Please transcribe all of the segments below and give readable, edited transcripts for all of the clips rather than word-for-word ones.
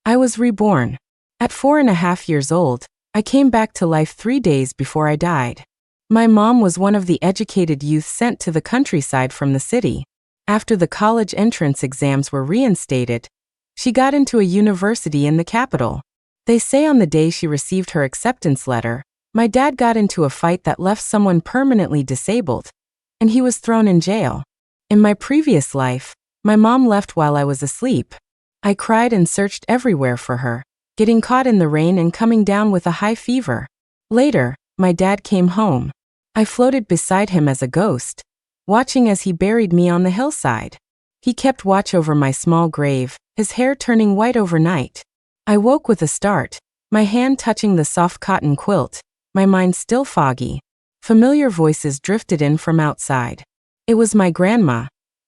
I was reborn. At 4.5 years old, I came back to life 3 days before I died. My mom was one of the educated youth sent to the countryside from the city. After the college entrance exams were reinstated, she got into a university in the capital. They say on the day she received her acceptance letter, my dad got into a fight that left someone permanently disabled, and he was thrown in jail. In my previous life, my mom left while I was asleep. I cried and searched everywhere for her, getting caught in the rain and coming down with a high fever. Later, my dad came home. I floated beside him as a ghost, watching as he buried me on the hillside. He kept watch over my small grave, his hair turning white overnight. I woke with a start, my hand touching the soft cotton quilt, my mind still foggy. Familiar voices drifted in from outside. It was my grandma,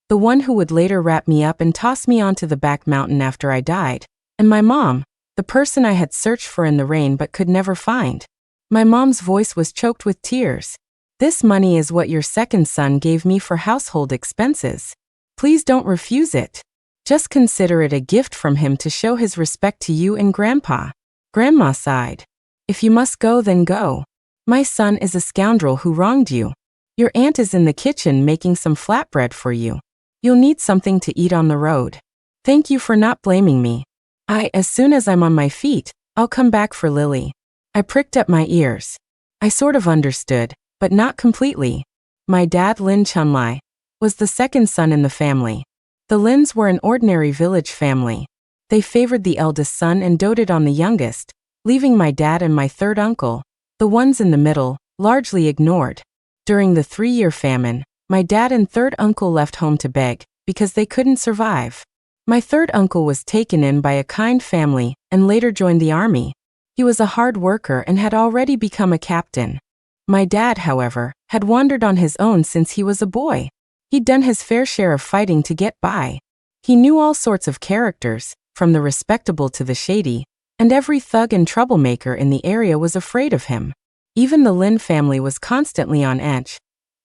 the one who would later wrap me up and toss me onto the back mountain after I died, and my mom, the person I had searched for in the rain but could never find. My mom's voice was choked with tears. "This money is what your second son gave me for household expenses. Please don't refuse it. Just consider it a gift from him to show his respect to you and Grandpa." Grandma sighed. "If you must go, then go. My son is a scoundrel who wronged you. Your aunt is in the kitchen making some flatbread for you. You'll need something to eat on the road. Thank you for not blaming me. As soon as I'm on my feet, I'll come back for Lily." I pricked up my ears. I sort of understood, but not completely. My dad, Lin Chunlai, was the second son in the family. The Lins were an ordinary village family. They favored the eldest son and doted on the youngest, leaving my dad and my third uncle, the ones in the middle, largely ignored. During the 3-year famine, my dad and third uncle left home to beg, because they couldn't survive. My third uncle was taken in by a kind family and later joined the army. He was a hard worker and had already become a captain. My dad, however, had wandered on his own since he was a boy. He'd done his fair share of fighting to get by. He knew all sorts of characters, from the respectable to the shady, and every thug and troublemaker in the area was afraid of him. Even the Lin family was constantly on edge,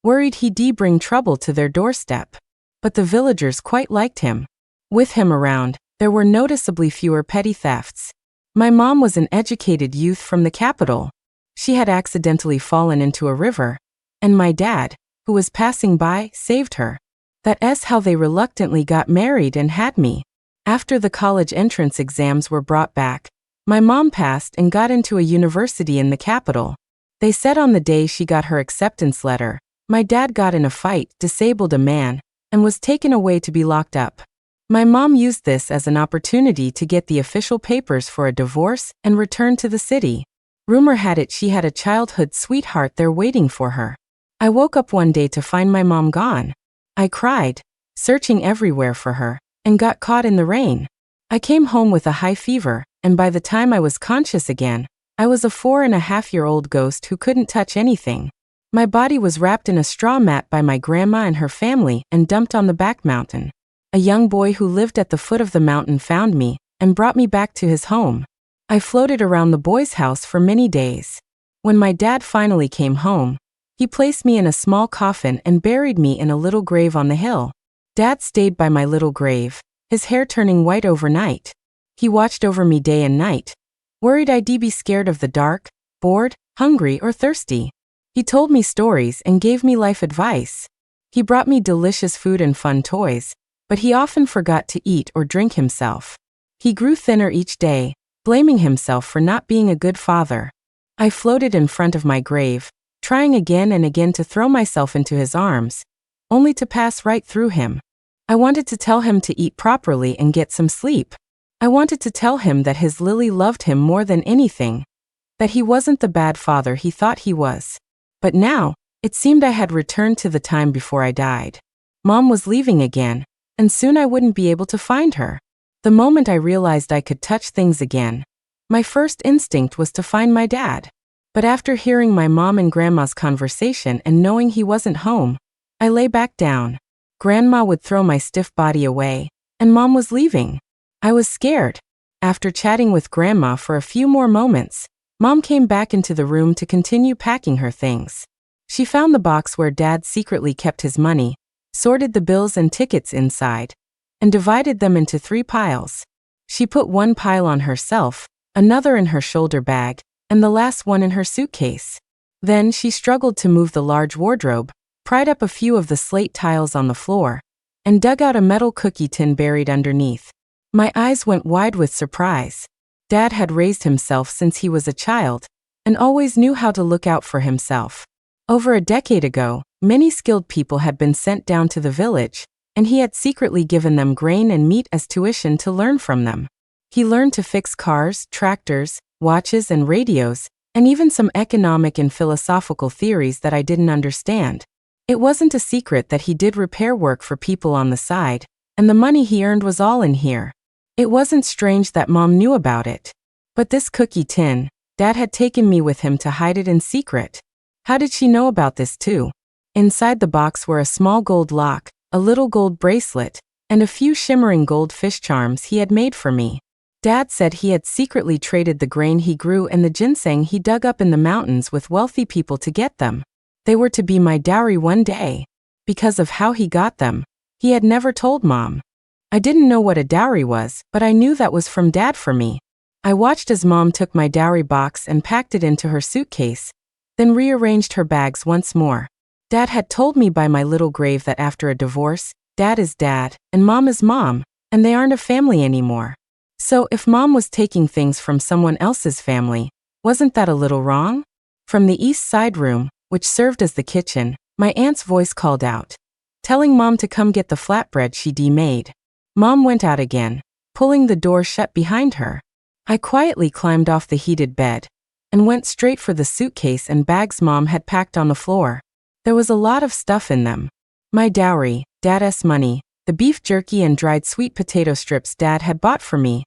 worried he'd bring trouble to their doorstep. But the villagers quite liked him. With him around, there were noticeably fewer petty thefts. My mom was an educated youth from the capital. She had accidentally fallen into a river, and my dad, who was passing by, saved her. That's how they reluctantly got married and had me. After the college entrance exams were brought back, my mom passed and got into a university in the capital. They said on the day she got her acceptance letter, my dad got in a fight, disabled a man, and was taken away to be locked up. My mom used this as an opportunity to get the official papers for a divorce and return to the city. Rumor had it she had a childhood sweetheart there waiting for her. I woke up one day to find my mom gone. I cried, searching everywhere for her, and got caught in the rain. I came home with a high fever, and by the time I was conscious again, I was a 4.5-year-old ghost who couldn't touch anything. My body was wrapped in a straw mat by my grandma and her family and dumped on the back mountain. A young boy who lived at the foot of the mountain found me and brought me back to his home. I floated around the boy's house for many days. When my dad finally came home, he placed me in a small coffin and buried me in a little grave on the hill. Dad stayed by my little grave, his hair turning white overnight. He watched over me day and night, worried I'd be scared of the dark, bored, hungry, or thirsty. He told me stories and gave me life advice. He brought me delicious food and fun toys, but he often forgot to eat or drink himself. He grew thinner each day, blaming himself for not being a good father. I floated in front of my grave, trying again and again to throw myself into his arms, only to pass right through him. I wanted to tell him to eat properly and get some sleep. I wanted to tell him that his Lily loved him more than anything, that he wasn't the bad father he thought he was. But now, it seemed I had returned to the time before I died. Mom was leaving again, and soon I wouldn't be able to find her. The moment I realized I could touch things again, my first instinct was to find my dad. But after hearing my mom and grandma's conversation and knowing he wasn't home, I lay back down. Grandma would throw my stiff body away, and Mom was leaving. I was scared. After chatting with Grandma for a few more moments, Mom came back into the room to continue packing her things. She found the box where Dad secretly kept his money, sorted the bills and tickets inside, and divided them into 3 piles. She put one pile on herself, another in her shoulder bag, and the last one in her suitcase. Then she struggled to move the large wardrobe, pried up a few of the slate tiles on the floor, and dug out a metal cookie tin buried underneath. My eyes went wide with surprise. Dad had raised himself since he was a child, and always knew how to look out for himself. Over a decade ago, many skilled people had been sent down to the village, and he had secretly given them grain and meat as tuition to learn from them. He learned to fix cars, tractors, watches, and radios, and even some economic and philosophical theories that I didn't understand. It wasn't a secret that he did repair work for people on the side, and the money he earned was all in here. It wasn't strange that Mom knew about it. But this cookie tin, Dad had taken me with him to hide it in secret. How did she know about this too? Inside the box were a small gold lock, a little gold bracelet, and a few shimmering gold fish charms he had made for me. Dad said he had secretly traded the grain he grew and the ginseng he dug up in the mountains with wealthy people to get them. They were to be my dowry one day. Because of how he got them, he had never told Mom. I didn't know what a dowry was, but I knew that was from Dad for me. I watched as Mom took my dowry box and packed it into her suitcase, then rearranged her bags once more. Dad had told me by my little grave that after a divorce, Dad is Dad, and Mom is Mom, and they aren't a family anymore. So if Mom was taking things from someone else's family, wasn't that a little wrong? From the east side room, which served as the kitchen, my aunt's voice called out, telling Mom to come get the flatbread she'd made. Mom went out again, pulling the door shut behind her. I quietly climbed off the heated bed and went straight for the suitcase and bags Mom had packed on the floor. There was a lot of stuff in them. My dowry, Dad's money, the beef jerky and dried sweet potato strips Dad had bought for me,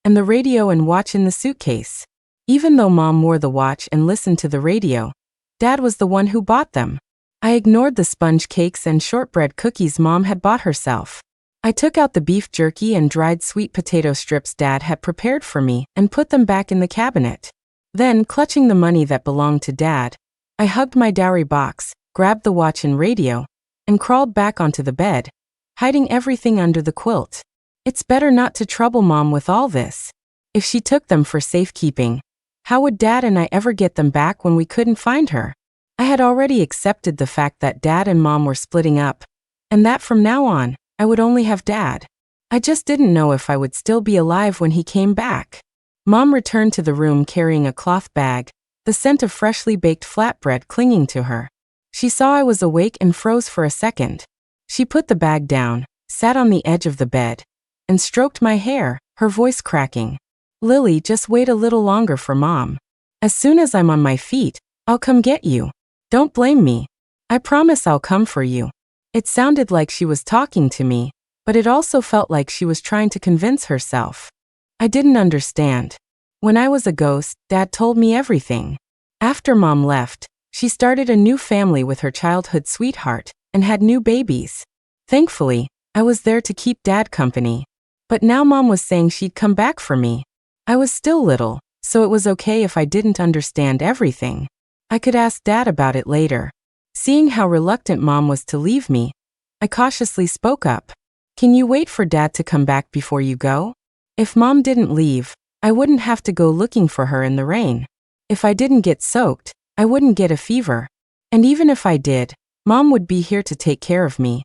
and the radio and watch in the suitcase. Even though Mom wore the watch and listened to the radio, Dad was the one who bought them. I ignored the sponge cakes and shortbread cookies Mom had bought herself. I took out the beef jerky and dried sweet potato strips Dad had prepared for me and put them back in the cabinet. Then, clutching the money that belonged to Dad, I hugged my dowry box, grabbed the watch and radio, and crawled back onto the bed, hiding everything under the quilt. It's better not to trouble Mom with all this. If she took them for safekeeping, how would Dad and I ever get them back when we couldn't find her? I had already accepted the fact that Dad and Mom were splitting up, and that from now on, I would only have Dad. I just didn't know if I would still be alive when he came back. Mom returned to the room carrying a cloth bag, the scent of freshly baked flatbread clinging to her. She saw I was awake and froze for a second. She put the bag down, sat on the edge of the bed, and stroked my hair, her voice cracking. Lily, just wait a little longer for Mom. As soon as I'm on my feet, I'll come get you. Don't blame me. I promise I'll come for you. It sounded like she was talking to me, but it also felt like she was trying to convince herself. I didn't understand. When I was a ghost, Dad told me everything. After Mom left, she started a new family with her childhood sweetheart and had new babies. Thankfully, I was there to keep Dad company. But now Mom was saying she'd come back for me. I was still little, so it was okay if I didn't understand everything. I could ask Dad about it later. Seeing how reluctant Mom was to leave me, I cautiously spoke up. Can you wait for Dad to come back before you go? If Mom didn't leave, I wouldn't have to go looking for her in the rain. If I didn't get soaked, I wouldn't get a fever. And even if I did, Mom would be here to take care of me.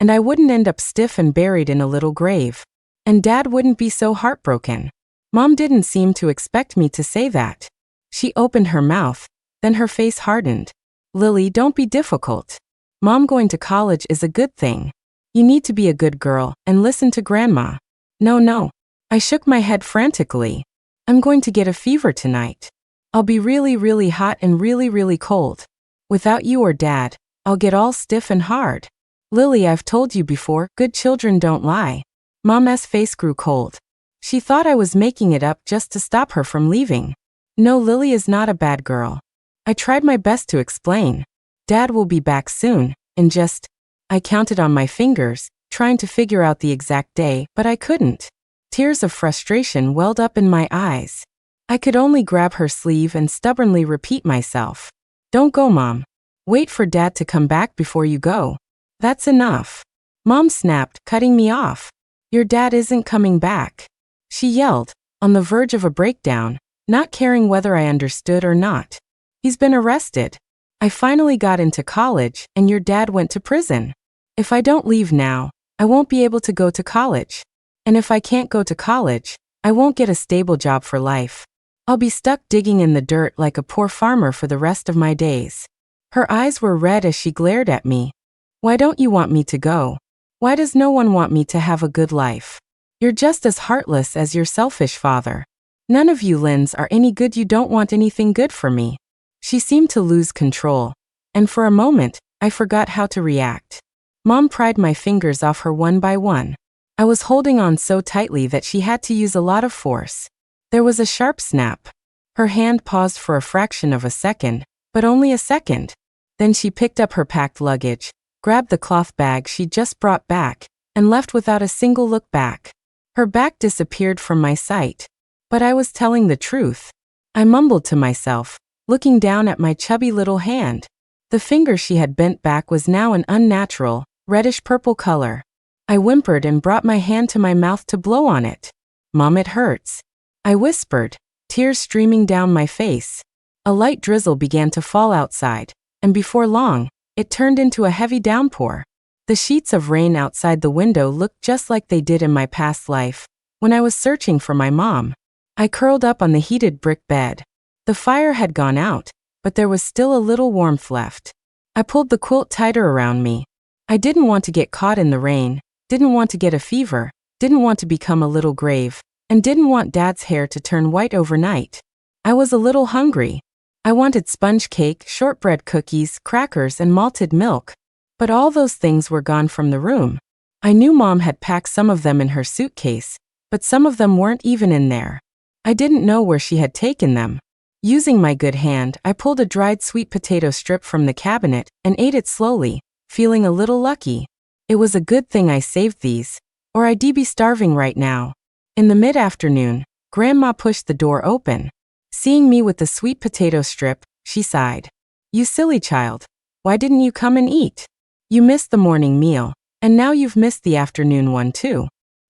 And I wouldn't end up stiff and buried in a little grave. And Dad wouldn't be so heartbroken. Mom didn't seem to expect me to say that. She opened her mouth, then her face hardened. Lily, don't be difficult. Mom going to college is a good thing. You need to be a good girl and listen to Grandma. No. I shook my head frantically. I'm going to get a fever tonight. I'll be really, really hot and really, really cold. Without you or Dad, I'll get all stiff and hard. Lily, I've told you before, good children don't lie. Mom's face grew cold. She thought I was making it up just to stop her from leaving. No, Lily is not a bad girl. I tried my best to explain. Dad will be back soon, and I counted on my fingers, trying to figure out the exact day, but I couldn't. Tears of frustration welled up in my eyes. I could only grab her sleeve and stubbornly repeat myself. Don't go, Mom. Wait for Dad to come back before you go. That's enough. Mom snapped, cutting me off. Your dad isn't coming back. she yelled, on the verge of a breakdown, not caring whether I understood or not. He's been arrested. I finally got into college, and your dad went to prison. If I don't leave now, I won't be able to go to college. And if I can't go to college, I won't get a stable job for life. I'll be stuck digging in the dirt like a poor farmer for the rest of my days. Her eyes were red as she glared at me. Why don't you want me to go? Why does no one want me to have a good life? You're just as heartless as your selfish father. None of you Lynns are any good. You don't want anything good for me. She seemed to lose control, and for a moment, I forgot how to react. Mom pried my fingers off her one by one. I was holding on so tightly that she had to use a lot of force. There was a sharp snap. Her hand paused for a fraction of a second, but only a second. Then she picked up her packed luggage, grabbed the cloth bag she'd just brought back, and left without a single look back. Her back disappeared from my sight. But I was telling the truth. I mumbled to myself, looking down at my chubby little hand. The finger she had bent back was now an unnatural, reddish-purple color. I whimpered and brought my hand to my mouth to blow on it. Mom, it hurts. I whispered, tears streaming down my face. A light drizzle began to fall outside, and before long, it turned into a heavy downpour. The sheets of rain outside the window looked just like they did in my past life, when I was searching for my mom. I curled up on the heated brick bed. The fire had gone out, but there was still a little warmth left. I pulled the quilt tighter around me. I didn't want to get caught in the rain, didn't want to get a fever, didn't want to become a little grave, and didn't want Dad's hair to turn white overnight. I was a little hungry. I wanted sponge cake, shortbread cookies, crackers, and malted milk. But all those things were gone from the room. I knew Mom had packed some of them in her suitcase, but some of them weren't even in there. I didn't know where she had taken them. Using my good hand, I pulled a dried sweet potato strip from the cabinet and ate it slowly, feeling a little lucky. It was a good thing I saved these, or I'd be starving right now. In the mid-afternoon, Grandma pushed the door open. Seeing me with the sweet potato strip, she sighed. You silly child, why didn't you come and eat? You missed the morning meal, and now you've missed the afternoon one too.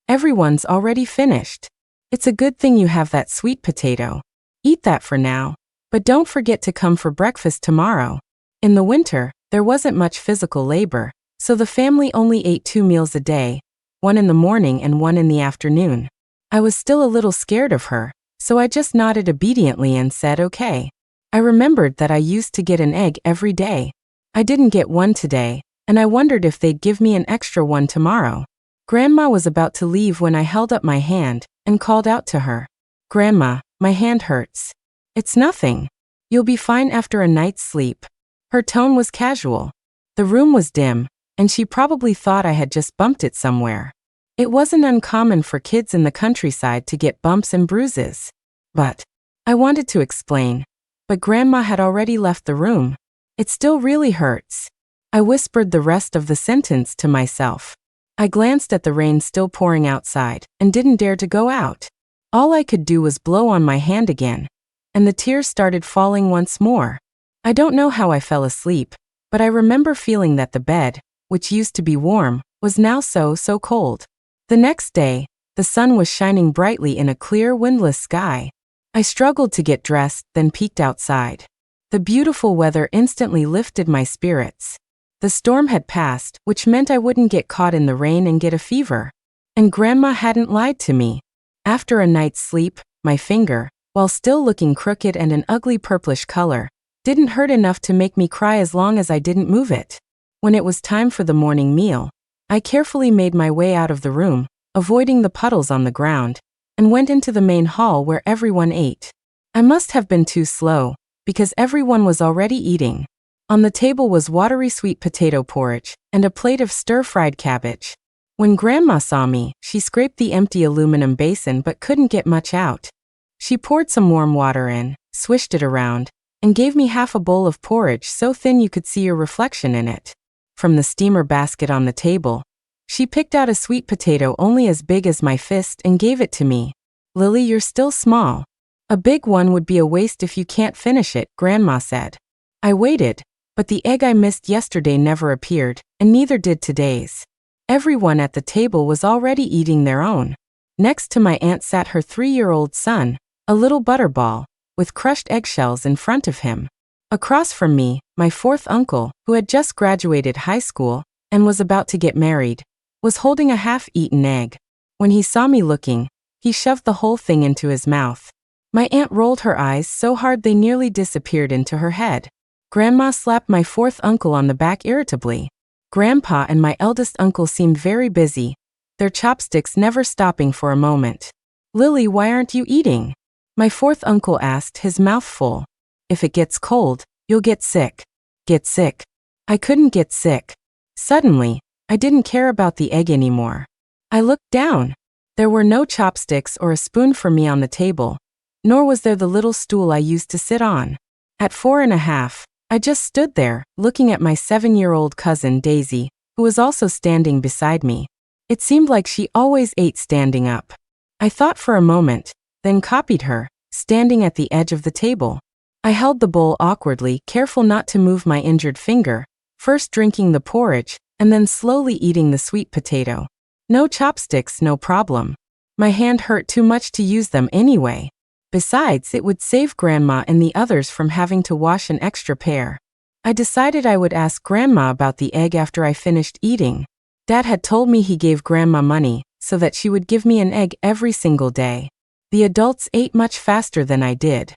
Everyone's already finished. It's a good thing you have that sweet potato. Eat that for now, but don't forget to come for breakfast tomorrow. In the winter, there wasn't much physical labor, so the family only ate 2 meals a day, one in the morning and one in the afternoon. I was still a little scared of her, so I just nodded obediently and said okay. I remembered that I used to get an egg every day. I didn't get one today, and I wondered if they'd give me an extra one tomorrow. Grandma was about to leave when I held up my hand and called out to her. Grandma, my hand hurts. It's nothing. You'll be fine after a night's sleep. Her tone was casual. The room was dim, and she probably thought I had just bumped it somewhere. It wasn't uncommon for kids in the countryside to get bumps and bruises. But I wanted to explain, but Grandma had already left the room. It still really hurts. I whispered the rest of the sentence to myself. I glanced at the rain still pouring outside and didn't dare to go out. All I could do was blow on my hand again, and the tears started falling once more. I don't know how I fell asleep, but I remember feeling that the bed, which used to be warm, was now so cold. The next day, the sun was shining brightly in a clear, windless sky. I struggled to get dressed, then peeked outside. The beautiful weather instantly lifted my spirits. The storm had passed, which meant I wouldn't get caught in the rain and get a fever. And Grandma hadn't lied to me. After a night's sleep, my finger, while still looking crooked and an ugly purplish color, didn't hurt enough to make me cry as long as I didn't move it. When it was time for the morning meal, I carefully made my way out of the room, avoiding the puddles on the ground, and went into the main hall where everyone ate. I must have been too slow, because everyone was already eating. On the table was watery sweet potato porridge and a plate of stir-fried cabbage. When Grandma saw me, she scraped the empty aluminum basin but couldn't get much out. She poured some warm water in, swished it around, and gave me half a bowl of porridge so thin you could see your reflection in it. From the steamer basket on the table, she picked out a sweet potato only as big as my fist and gave it to me. Lily, you're still small. A big one would be a waste if you can't finish it, Grandma said. I waited, but the egg I missed yesterday never appeared, and neither did today's. Everyone at the table was already eating their own. Next to my aunt sat her 3-year-old son, a little butterball, with crushed eggshells in front of him. Across from me, my fourth uncle, who had just graduated high school and was about to get married, was holding a half-eaten egg. When he saw me looking, he shoved the whole thing into his mouth. My aunt rolled her eyes so hard they nearly disappeared into her head. Grandma slapped my fourth uncle on the back irritably. Grandpa and my eldest uncle seemed very busy, their chopsticks never stopping for a moment. "Lily, why aren't you eating?" my fourth uncle asked, his mouth full. "If it gets cold, you'll get sick." Get sick? I couldn't get sick. Suddenly, I didn't care about the egg anymore. I looked down. There were no chopsticks or a spoon for me on the table, nor was there the little stool I used to sit on. At 4.5, I just stood there, looking at my 7-year-old cousin Daisy, who was also standing beside me. It seemed like she always ate standing up. I thought for a moment, then copied her, standing at the edge of the table. I held the bowl awkwardly, careful not to move my injured finger, first drinking the porridge, and then slowly eating the sweet potato. No chopsticks, no problem. My hand hurt too much to use them anyway. Besides, it would save Grandma and the others from having to wash an extra pair. I decided I would ask Grandma about the egg after I finished eating. Dad had told me he gave Grandma money so that she would give me an egg every single day. The adults ate much faster than I did.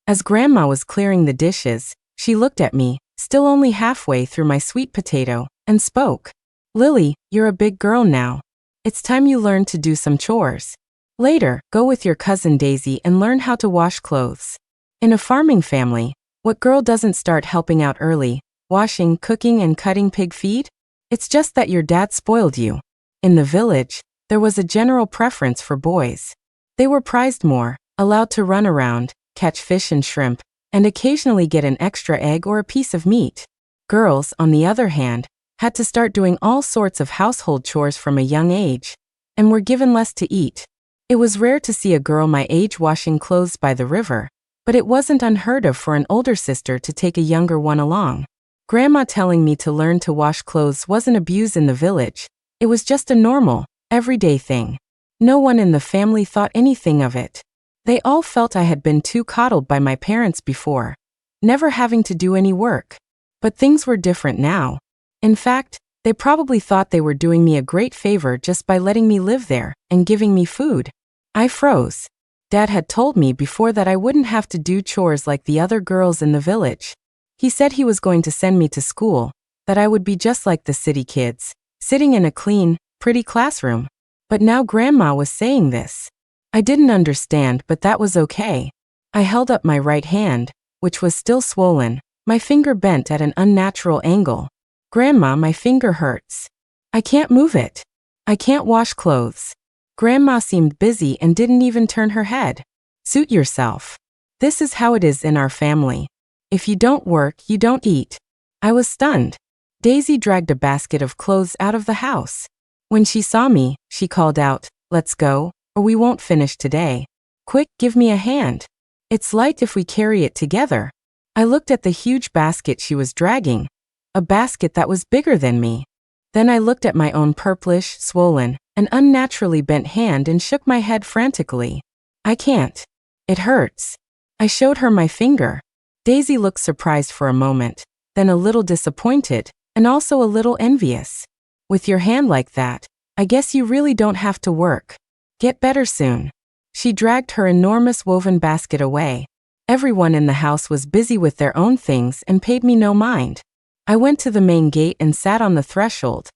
As Grandma was clearing the dishes, she looked at me, still only halfway through my sweet potato, and spoke. "Lily, you're a big girl now. It's time you learned to do some chores. Later, go with your cousin Daisy and learn how to wash clothes." In a farming family, what girl doesn't start helping out early, washing, cooking, and cutting pig feed? It's just that your dad spoiled you. In the village, there was a general preference for boys. They were prized more, allowed to run around, catch fish and shrimp, and occasionally get an extra egg or a piece of meat. Girls, on the other hand, had to start doing all sorts of household chores from a young age, and were given less to eat. It was rare to see a girl my age washing clothes by the river, but it wasn't unheard of for an older sister to take a younger one along. Grandma telling me to learn to wash clothes wasn't abuse in the village. It was just a normal, everyday thing. No one in the family thought anything of it. They all felt I had been too coddled by my parents before, never having to do any work. But things were different now. In fact, they probably thought they were doing me a great favor just by letting me live there and giving me food. I froze. Dad had told me before that I wouldn't have to do chores like the other girls in the village. He said he was going to send me to school, that I would be just like the city kids, sitting in a clean, pretty classroom. But now Grandma was saying this. I didn't understand, but that was okay. I held up my right hand, which was still swollen, my finger bent at an unnatural angle. "Grandma, my finger hurts. I can't move it. I can't wash clothes." Grandma seemed busy and didn't even turn her head. "Suit yourself. This is how it is in our family. If you don't work, you don't eat." I was stunned. Daisy dragged a basket of clothes out of the house. When she saw me, she called out, "Let's go, or we won't finish today. Quick, give me a hand. It's light if we carry it together." I looked at the huge basket she was dragging, a basket that was bigger than me. Then I looked at my own purplish, swollen, and unnaturally bent hand and shook my head frantically. "I can't. It hurts." I showed her my finger. Daisy looked surprised for a moment, then a little disappointed, and also a little envious. "With your hand like that, I guess you really don't have to work. Get better soon." She dragged her enormous woven basket away. Everyone in the house was busy with their own things and paid me no mind. I went to the main gate and sat on the threshold,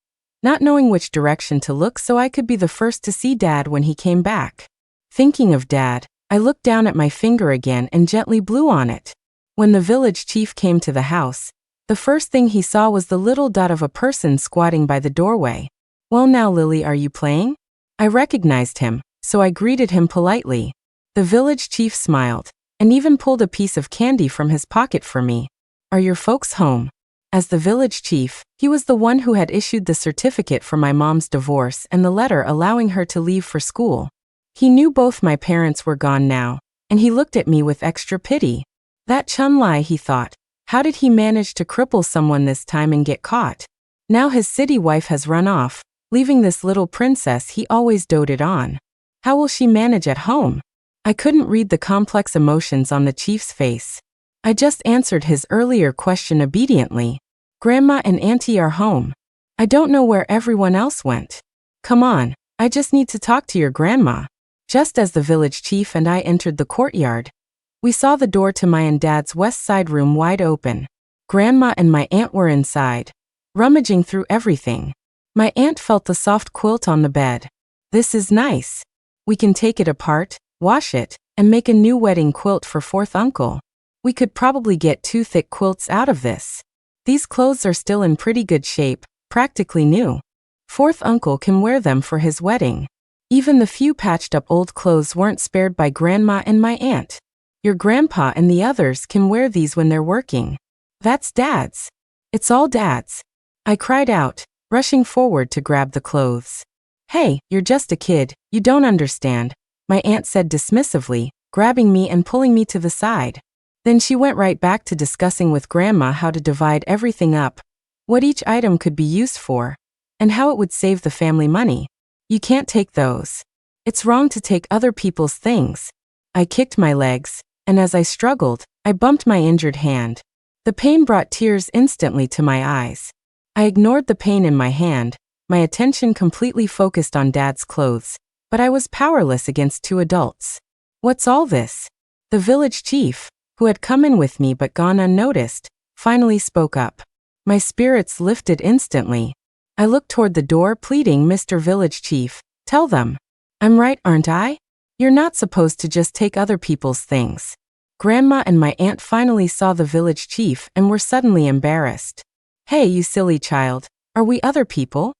not knowing which direction to look so I could be the first to see Dad when he came back. Thinking of Dad, I looked down at my finger again and gently blew on it. When the village chief came to the house, the first thing he saw was the little dot of a person squatting by the doorway. "Well now, Lily, are you playing?" I recognized him, so I greeted him politely. The village chief smiled, and even pulled a piece of candy from his pocket for me. "Are your folks home?" As the village chief, he was the one who had issued the certificate for my mom's divorce and the letter allowing her to leave for school. He knew both my parents were gone now, and he looked at me with extra pity. That Chun-Li, he thought. How did he manage to cripple someone this time and get caught? Now his city wife has run off, leaving this little princess he always doted on. How will she manage at home? I couldn't read the complex emotions on the chief's face. I just answered his earlier question obediently. Grandma and Auntie are home. I don't know where everyone else went. Come on, I just need to talk to your grandma. Just as the village chief and I entered the courtyard, we saw the door to my and Dad's west side room wide open. Grandma and my aunt were inside, rummaging through everything. My aunt felt the soft quilt on the bed. This is nice. We can take it apart, wash it, and make a new wedding quilt for fourth uncle. We could probably get 2 thick quilts out of this. These clothes are still in pretty good shape, practically new. Fourth uncle can wear them for his wedding. Even the few patched up old clothes weren't spared by Grandma and my aunt. Your grandpa and the others can wear these when they're working. That's Dad's. It's all Dad's. I cried out, rushing forward to grab the clothes. Hey, you're just a kid, you don't understand, my aunt said dismissively, grabbing me and pulling me to the side. Then she went right back to discussing with Grandma how to divide everything up, what each item could be used for, and how it would save the family money. You can't take those. It's wrong to take other people's things. I kicked my legs, and as I struggled, I bumped my injured hand. The pain brought tears instantly to my eyes. I ignored the pain in my hand, my attention completely focused on Dad's clothes, but I was powerless against 2 adults. What's all this? The village chief, who had come in with me but gone unnoticed, finally spoke up. My spirits lifted instantly. I looked toward the door pleading, Mr. Village Chief, tell them. I'm right, aren't I? You're not supposed to just take other people's things. Grandma and my aunt finally saw the village chief and were suddenly embarrassed. Hey, you silly child, are we other people?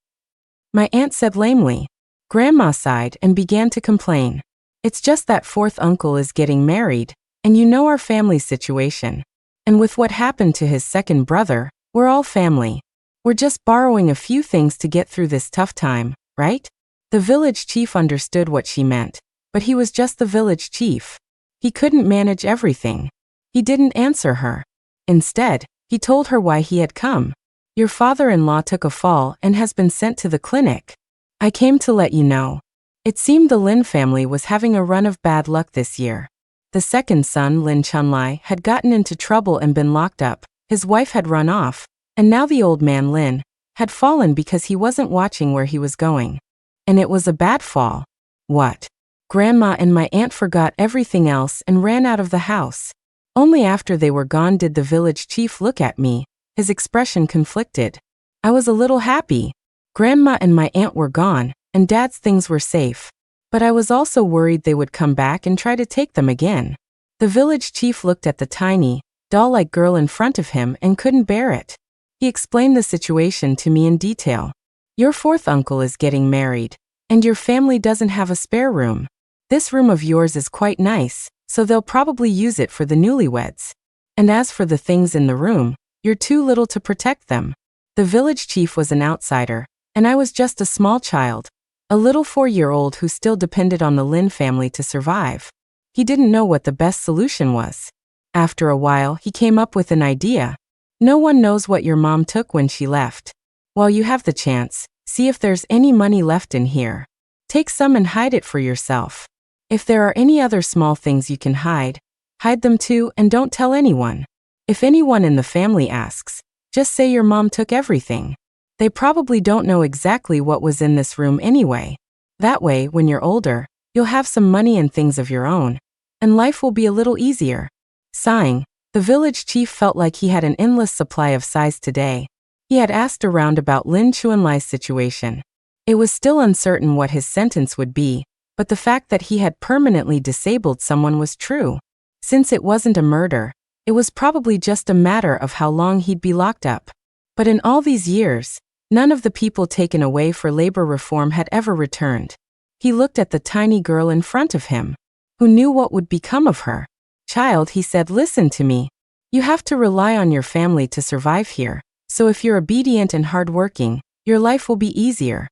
My aunt said lamely. Grandma sighed and began to complain. It's just that fourth uncle is getting married, and you know our family situation. And with what happened to his second brother, we're all family. We're just borrowing a few things to get through this tough time, right? The village chief understood what she meant, but he was just the village chief. He couldn't manage everything. He didn't answer her. Instead, he told her why he had come. Your father-in-law took a fall and has been sent to the clinic. I came to let you know. It seemed the Lynn family was having a run of bad luck this year. The second son, Lin Chunlai, had gotten into trouble and been locked up. His wife had run off, and now the old man, Lin, had fallen because he wasn't watching where he was going. And it was a bad fall. What? Grandma and my aunt forgot everything else and ran out of the house. Only after they were gone did the village chief look at me, his expression conflicted. I was a little happy. Grandma and my aunt were gone, and Dad's things were safe. But I was also worried they would come back and try to take them again. The village chief looked at the tiny, doll-like girl in front of him and couldn't bear it. He explained the situation to me in detail. Your fourth uncle is getting married, and your family doesn't have a spare room. This room of yours is quite nice, so they'll probably use it for the newlyweds. And as for the things in the room, you're too little to protect them. The village chief was an outsider, and I was just a small child, a little 4-year-old who still depended on the Lin family to survive. He didn't know what the best solution was. After a while, he came up with an idea. No one knows what your mom took when she left. While you have the chance, see if there's any money left in here. Take some and hide it for yourself. If there are any other small things you can hide them too and don't tell anyone. If anyone in the family asks, just say your mom took everything. They probably don't know exactly what was in this room anyway. That way, when you're older, you'll have some money and things of your own, and life will be a little easier. Sighing, the village chief felt like he had an endless supply of sighs today. He had asked around about Lin Chuanlai's situation. It was still uncertain what his sentence would be, but the fact that he had permanently disabled someone was true. Since it wasn't a murder, it was probably just a matter of how long he'd be locked up. But in all these years, none of the people taken away for labor reform had ever returned. He looked at the tiny girl in front of him. Who knew what would become of her? Child, he said, listen to me. You have to rely on your family to survive here, so if you're obedient and hardworking, your life will be easier.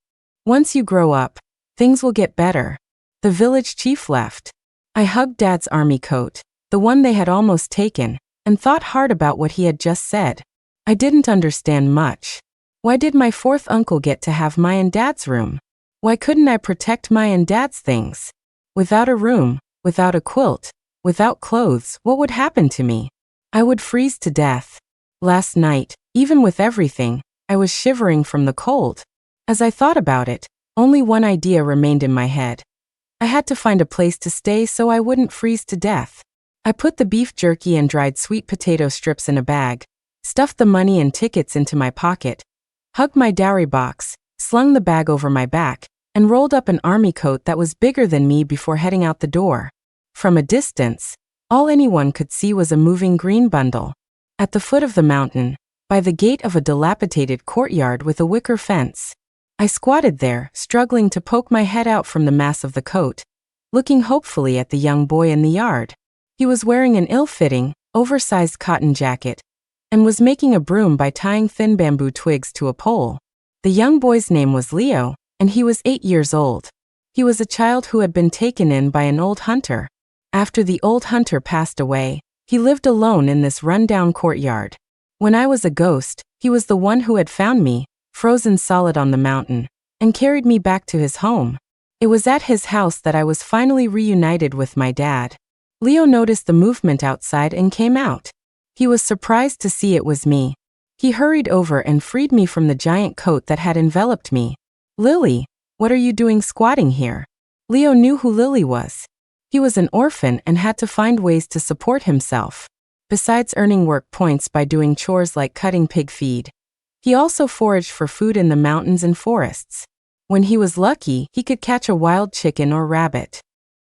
Once you grow up, things will get better. The village chief left. I hugged Dad's army coat, the one they had almost taken, and thought hard about what he had just said. I didn't understand much. Why did my fourth uncle get to have my and Dad's room? Why couldn't I protect my and Dad's things? Without a room, without a quilt, without clothes, what would happen to me? I would freeze to death. Last night, even with everything, I was shivering from the cold. As I thought about it, only one idea remained in my head. I had to find a place to stay so I wouldn't freeze to death. I put the beef jerky and dried sweet potato strips in a bag, stuffed the money and tickets into my pocket, hugged my dowry box, slung the bag over my back, and rolled up an army coat that was bigger than me before heading out the door. From a distance, all anyone could see was a moving green bundle. At the foot of the mountain, by the gate of a dilapidated courtyard with a wicker fence, I squatted there, struggling to poke my head out from the mass of the coat, looking hopefully at the young boy in the yard. He was wearing an ill-fitting, oversized cotton jacket, and was making a broom by tying thin bamboo twigs to a pole. The young boy's name was Leo, and he was 8 years old. He was a child who had been taken in by an old hunter. After the old hunter passed away, he lived alone in this run-down courtyard. When I was a ghost, he was the one who had found me, frozen solid on the mountain, and carried me back to his home. It was at his house that I was finally reunited with my dad. Leo noticed the movement outside and came out. He was surprised to see it was me. He hurried over and freed me from the giant coat that had enveloped me. "Lily, what are you doing squatting here?" Leo knew who Lily was. He was an orphan and had to find ways to support himself. Besides earning work points by doing chores like cutting pig feed, he also foraged for food in the mountains and forests. When he was lucky, he could catch a wild chicken or rabbit.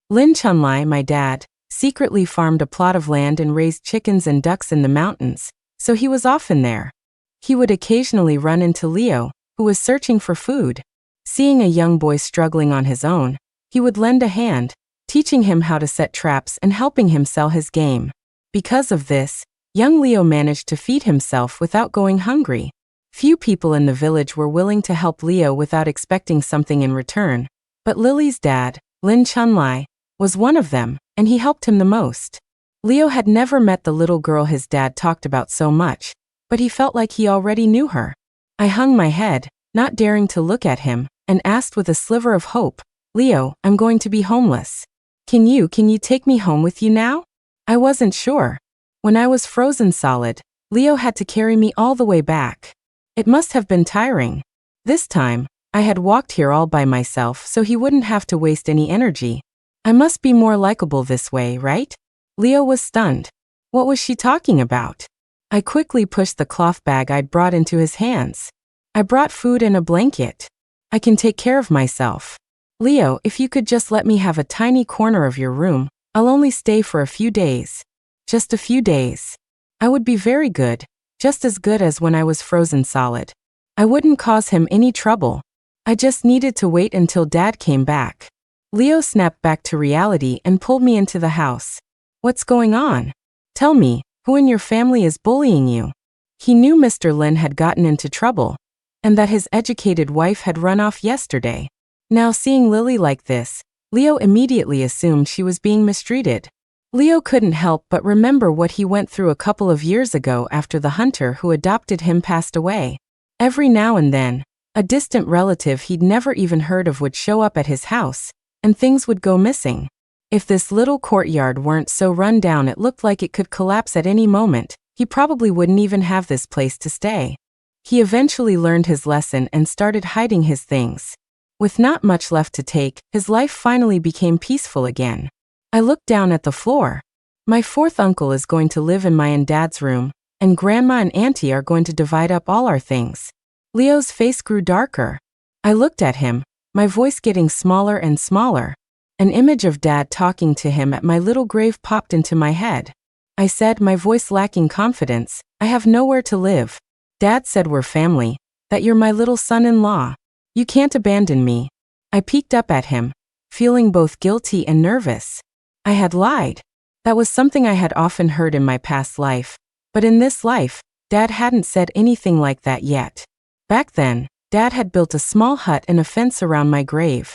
Lin Chunlai, my dad, secretly farmed a plot of land and raised chickens and ducks in the mountains, so he was often there. He would occasionally run into Leo, who was searching for food. Seeing a young boy struggling on his own, he would lend a hand, teaching him how to set traps and helping him sell his game. Because of this, young Leo managed to feed himself without going hungry. Few people in the village were willing to help Leo without expecting something in return, but Lily's dad, Lin Chunlai, was one of them, and he helped him the most. Leo had never met the little girl his dad talked about so much, but he felt like he already knew her. I hung my head, not daring to look at him, and asked with a sliver of hope, "Leo, I'm going to be homeless. Can you take me home with you now?" I wasn't sure. When I was frozen solid, Leo had to carry me all the way back. It must have been tiring. This time, I had walked here all by myself so he wouldn't have to waste any energy. I must be more likable this way, right? Leo was stunned. What was she talking about? I quickly pushed the cloth bag I'd brought into his hands. "I brought food and a blanket. I can take care of myself. Leo, if you could just let me have a tiny corner of your room, I'll only stay for a few days. Just a few days. I would be very good, just as good as when I was frozen solid. I wouldn't cause him any trouble. I just needed to wait until Dad came back." Leo snapped back to reality and pulled me into the house. "What's going on? Tell me, who in your family is bullying you?" He knew Mr. Lin had gotten into trouble, and that his educated wife had run off yesterday. Now seeing Lily like this, Leo immediately assumed she was being mistreated. Leo couldn't help but remember what he went through a couple of years ago after the hunter who adopted him passed away. Every now and then, a distant relative he'd never even heard of would show up at his house, and things would go missing. If this little courtyard weren't so run down it looked like it could collapse at any moment, he probably wouldn't even have this place to stay. He eventually learned his lesson and started hiding his things. With not much left to take, his life finally became peaceful again. I looked down at the floor. My fourth uncle is going to live in my and Dad's room, and Grandma and Auntie are going to divide up all our things. Leo's face grew darker. I looked at him, my voice getting smaller and smaller. An image of Dad talking to him at my little grave popped into my head. I said, my voice lacking confidence, "I have nowhere to live. Dad said we're family, that you're my little son-in-law. You can't abandon me." I peeked up at him, feeling both guilty and nervous. I had lied. That was something I had often heard in my past life, but in this life, Dad hadn't said anything like that yet. Back then, Dad had built a small hut and a fence around my grave.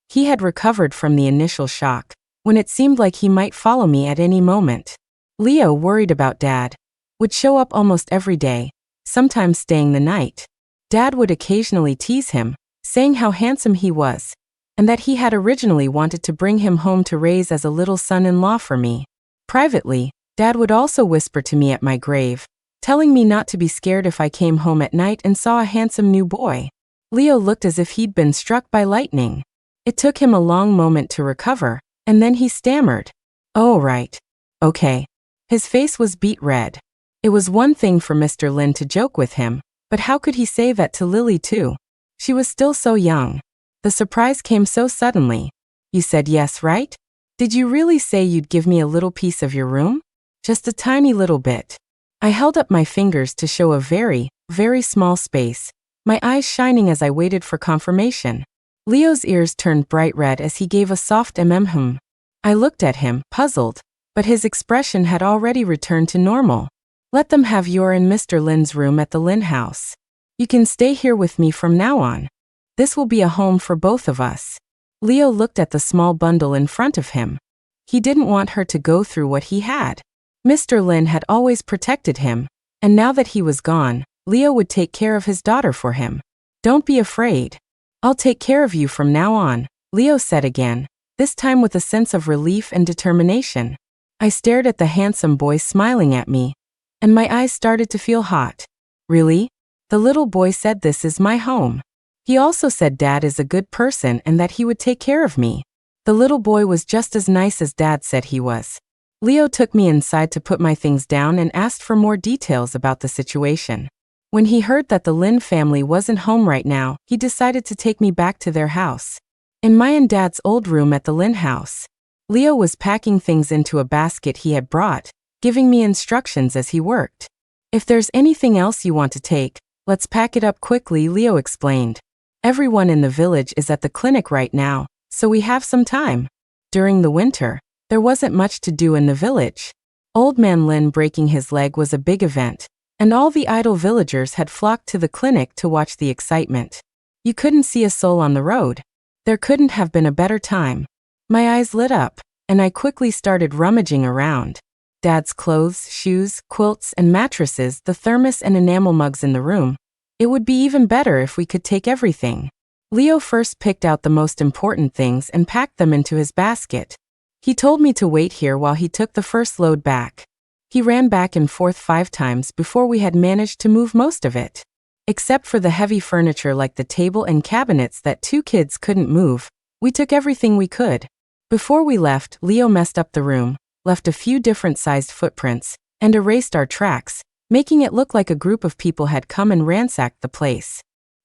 He had recovered from the initial shock, when it seemed like he might follow me at any moment. Leo, worried about Dad, would show up almost every day, sometimes staying the night. Dad would occasionally tease him, saying how handsome he was, and that he had originally wanted to bring him home to raise as a little son-in-law for me. Privately, Dad would also whisper to me at my grave, telling me not to be scared if I came home at night and saw a handsome new boy. Leo looked as if he'd been struck by lightning. It took him a long moment to recover, and then he stammered, "Oh, right. Okay." His face was beet red. It was one thing for Mr. Lynn to joke with him, but how could he say that to Lily too? She was still so young. The surprise came so suddenly. "You said yes, right? Did you really say you'd give me a little piece of your room? Just a tiny little bit?" I held up my fingers to show a very, very small space, my eyes shining as I waited for confirmation. Leo's ears turned bright red as he gave a soft "hmm." I looked at him, puzzled, but his expression had already returned to normal. "Let them have your and Mr. Lynn's room at the Lynn house. You can stay here with me from now on. This will be a home for both of us." Leo looked at the small bundle in front of him. He didn't want her to go through what he had. Mr. Lynn had always protected him, and now that he was gone, Leo would take care of his daughter for him. "Don't be afraid. I'll take care of you from now on," Leo said again, this time with a sense of relief and determination. I stared at the handsome boy smiling at me, and my eyes started to feel hot. "Really?" The little boy said, "This is my home." He also said Dad is a good person and that he would take care of me. The little boy was just as nice as Dad said he was. Leo took me inside to put my things down and asked for more details about the situation. When he heard that the Lynn family wasn't home right now, he decided to take me back to their house. In my and Dad's old room at the Lynn house, Leo was packing things into a basket he had brought, giving me instructions as he worked. "If there's anything else you want to take, let's pack it up quickly," Leo explained. "Everyone in the village is at the clinic right now, so we have some time." During the winter, there wasn't much to do in the village. Old Man Lynn breaking his leg was a big event, and all the idle villagers had flocked to the clinic to watch the excitement. You couldn't see a soul on the road. There couldn't have been a better time. My eyes lit up, and I quickly started rummaging around. Dad's clothes, shoes, quilts, and mattresses, the thermos and enamel mugs in the room. It would be even better if we could take everything. Leo first picked out the most important things and packed them into his basket. He told me to wait here while he took the first load back. He ran back and forth 5 times before we had managed to move most of it. Except for the heavy furniture like the table and cabinets that 2 kids couldn't move, we took everything we could. Before we left, Leo messed up the room, left a few different sized footprints, and erased our tracks, making it look like a group of people had come and ransacked the place.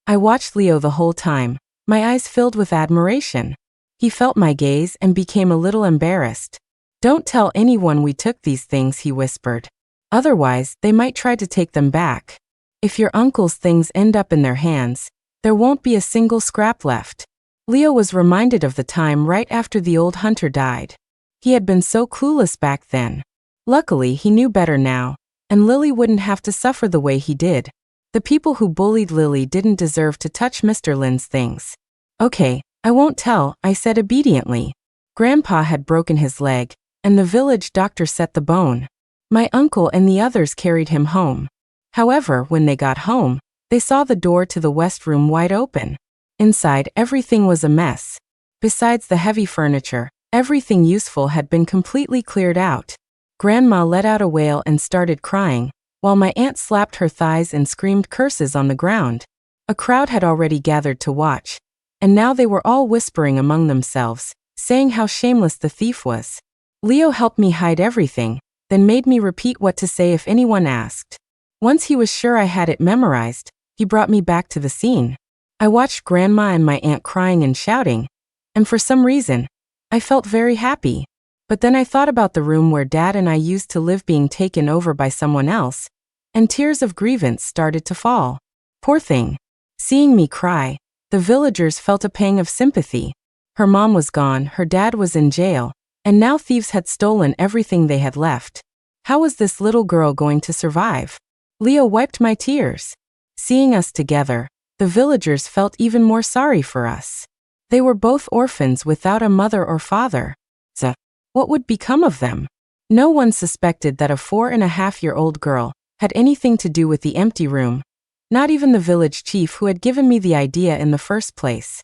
I watched Leo the whole time, my eyes filled with admiration. He felt my gaze and became a little embarrassed. "Don't tell anyone we took these things," he whispered. "Otherwise, they might try to take them back. If your uncle's things end up in their hands, there won't be a single scrap left." Leo was reminded of the time right after the old hunter died. He had been so clueless back then. Luckily, he knew better now, and Lily wouldn't have to suffer the way he did. The people who bullied Lily didn't deserve to touch Mr. Lynn's things. "Okay, I won't tell," I said obediently. Grandpa had broken his leg, and the village doctor set the bone. My uncle and the others carried him home. However, when they got home, they saw the door to the west room wide open. Inside, everything was a mess. Besides the heavy furniture, everything useful had been completely cleared out. Grandma let out a wail and started crying, while my aunt slapped her thighs and screamed curses on the ground. A crowd had already gathered to watch, and now they were all whispering among themselves, saying how shameless the thief was. Leo helped me hide everything, then made me repeat what to say if anyone asked. Once he was sure I had it memorized, he brought me back to the scene. I watched Grandma and my aunt crying and shouting, and for some reason, I felt very happy. But then I thought about the room where Dad and I used to live being taken over by someone else, and tears of grievance started to fall. Poor thing. Seeing me cry, the villagers felt a pang of sympathy. Her mom was gone, her dad was in jail, and now thieves had stolen everything they had left. How was this little girl going to survive? Leo wiped my tears. Seeing us together, the villagers felt even more sorry for us. They were both orphans without a mother or father. So, what would become of them? No one suspected that a 4.5-year-old girl had anything to do with the empty room, not even the village chief who had given me the idea in the first place.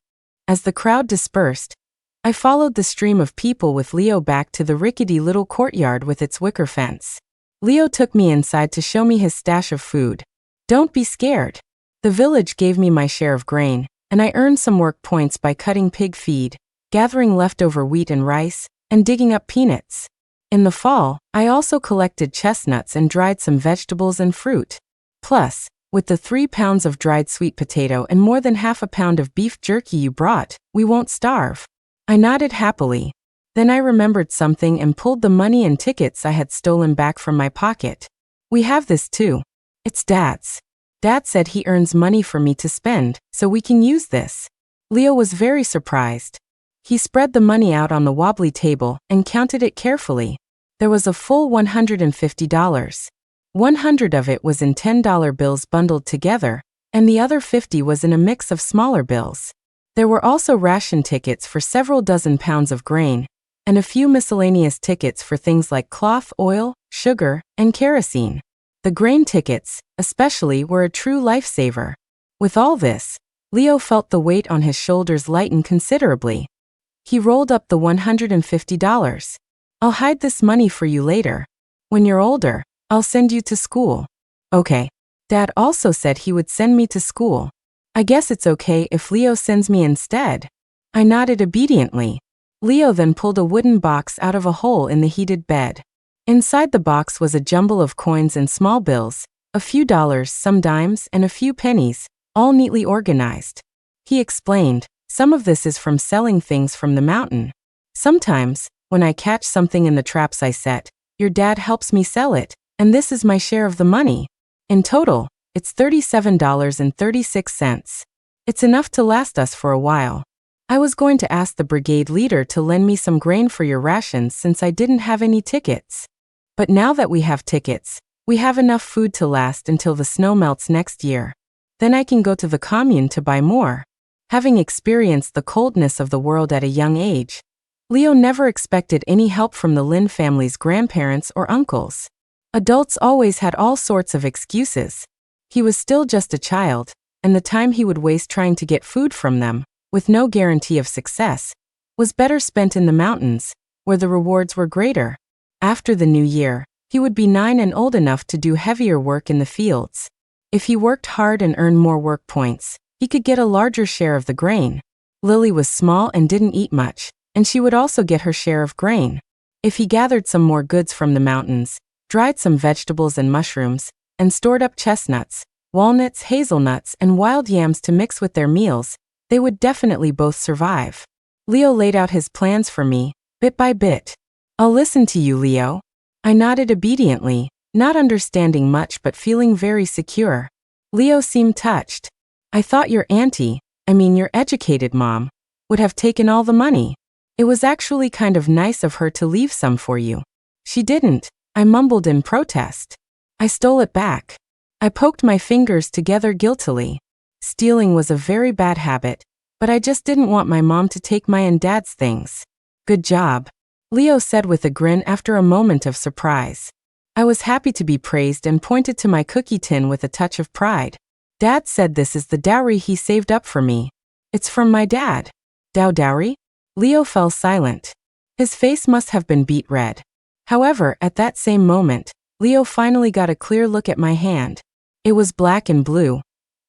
As the crowd dispersed, I followed the stream of people with Leo back to the rickety little courtyard with its wicker fence. Leo took me inside to show me his stash of food. Don't be scared. The village gave me my share of grain, and I earned some work points by cutting pig feed, gathering leftover wheat and rice, and digging up peanuts. In the fall, I also collected chestnuts and dried some vegetables and fruit. Plus, with the 3 pounds of dried sweet potato and more than half a pound of beef jerky you brought, we won't starve. I nodded happily. Then I remembered something and pulled the money and tickets I had stolen back from my pocket. We have this too. It's Dad's. Dad said he earns money for me to spend, so we can use this. Leo was very surprised. He spread the money out on the wobbly table and counted it carefully. There was a full $150. 100 of it was in $10 bills bundled together, and the other 50 was in a mix of smaller bills. There were also ration tickets for several dozen pounds of grain, and a few miscellaneous tickets for things like cloth, oil, sugar, and kerosene. The grain tickets, especially, were a true lifesaver. With all this, Leo felt the weight on his shoulders lighten considerably. He rolled up the $150. I'll hide this money for you later. When you're older, I'll send you to school. Okay. Dad also said he would send me to school. I guess it's okay if Leo sends me instead. I nodded obediently. Leo then pulled a wooden box out of a hole in the heated bed. Inside the box was a jumble of coins and small bills, a few dollars, some dimes, and a few pennies, all neatly organized. He explained, some of this is from selling things from the mountain. Sometimes, when I catch something in the traps I set, your dad helps me sell it, and this is my share of the money. In total, it's $37.36. It's enough to last us for a while. I was going to ask the brigade leader to lend me some grain for your rations since I didn't have any tickets. But now that we have tickets, we have enough food to last until the snow melts next year. Then I can go to the commune to buy more. Having experienced the coldness of the world at a young age, Leo never expected any help from the Lynn family's grandparents or uncles. Adults always had all sorts of excuses. He was still just a child, and the time he would waste trying to get food from them, with no guarantee of success, was better spent in the mountains, where the rewards were greater. After the new year, he would be 9 and old enough to do heavier work in the fields. If he worked hard and earned more work points, he could get a larger share of the grain. Lily was small and didn't eat much, and she would also get her share of grain. If he gathered some more goods from the mountains, dried some vegetables and mushrooms, and stored up chestnuts, walnuts, hazelnuts, and wild yams to mix with their meals, they would definitely both survive. Leo laid out his plans for me, bit by bit. I'll listen to you, Leo. I nodded obediently, not understanding much but feeling very secure. Leo seemed touched. I thought your your educated mom, would have taken all the money. It was actually kind of nice of her to leave some for you. She didn't, I mumbled in protest. I stole it back. I poked my fingers together guiltily. Stealing was a very bad habit, but I just didn't want my mom to take my and Dad's things. Good job, Leo said with a grin after a moment of surprise. I was happy to be praised and pointed to my cookie tin with a touch of pride. Dad said this is the dowry he saved up for me. It's from my dad. Dowry? Leo fell silent. His face must have been beet red. However, at that same moment, Leo finally got a clear look at my hand. It was black and blue,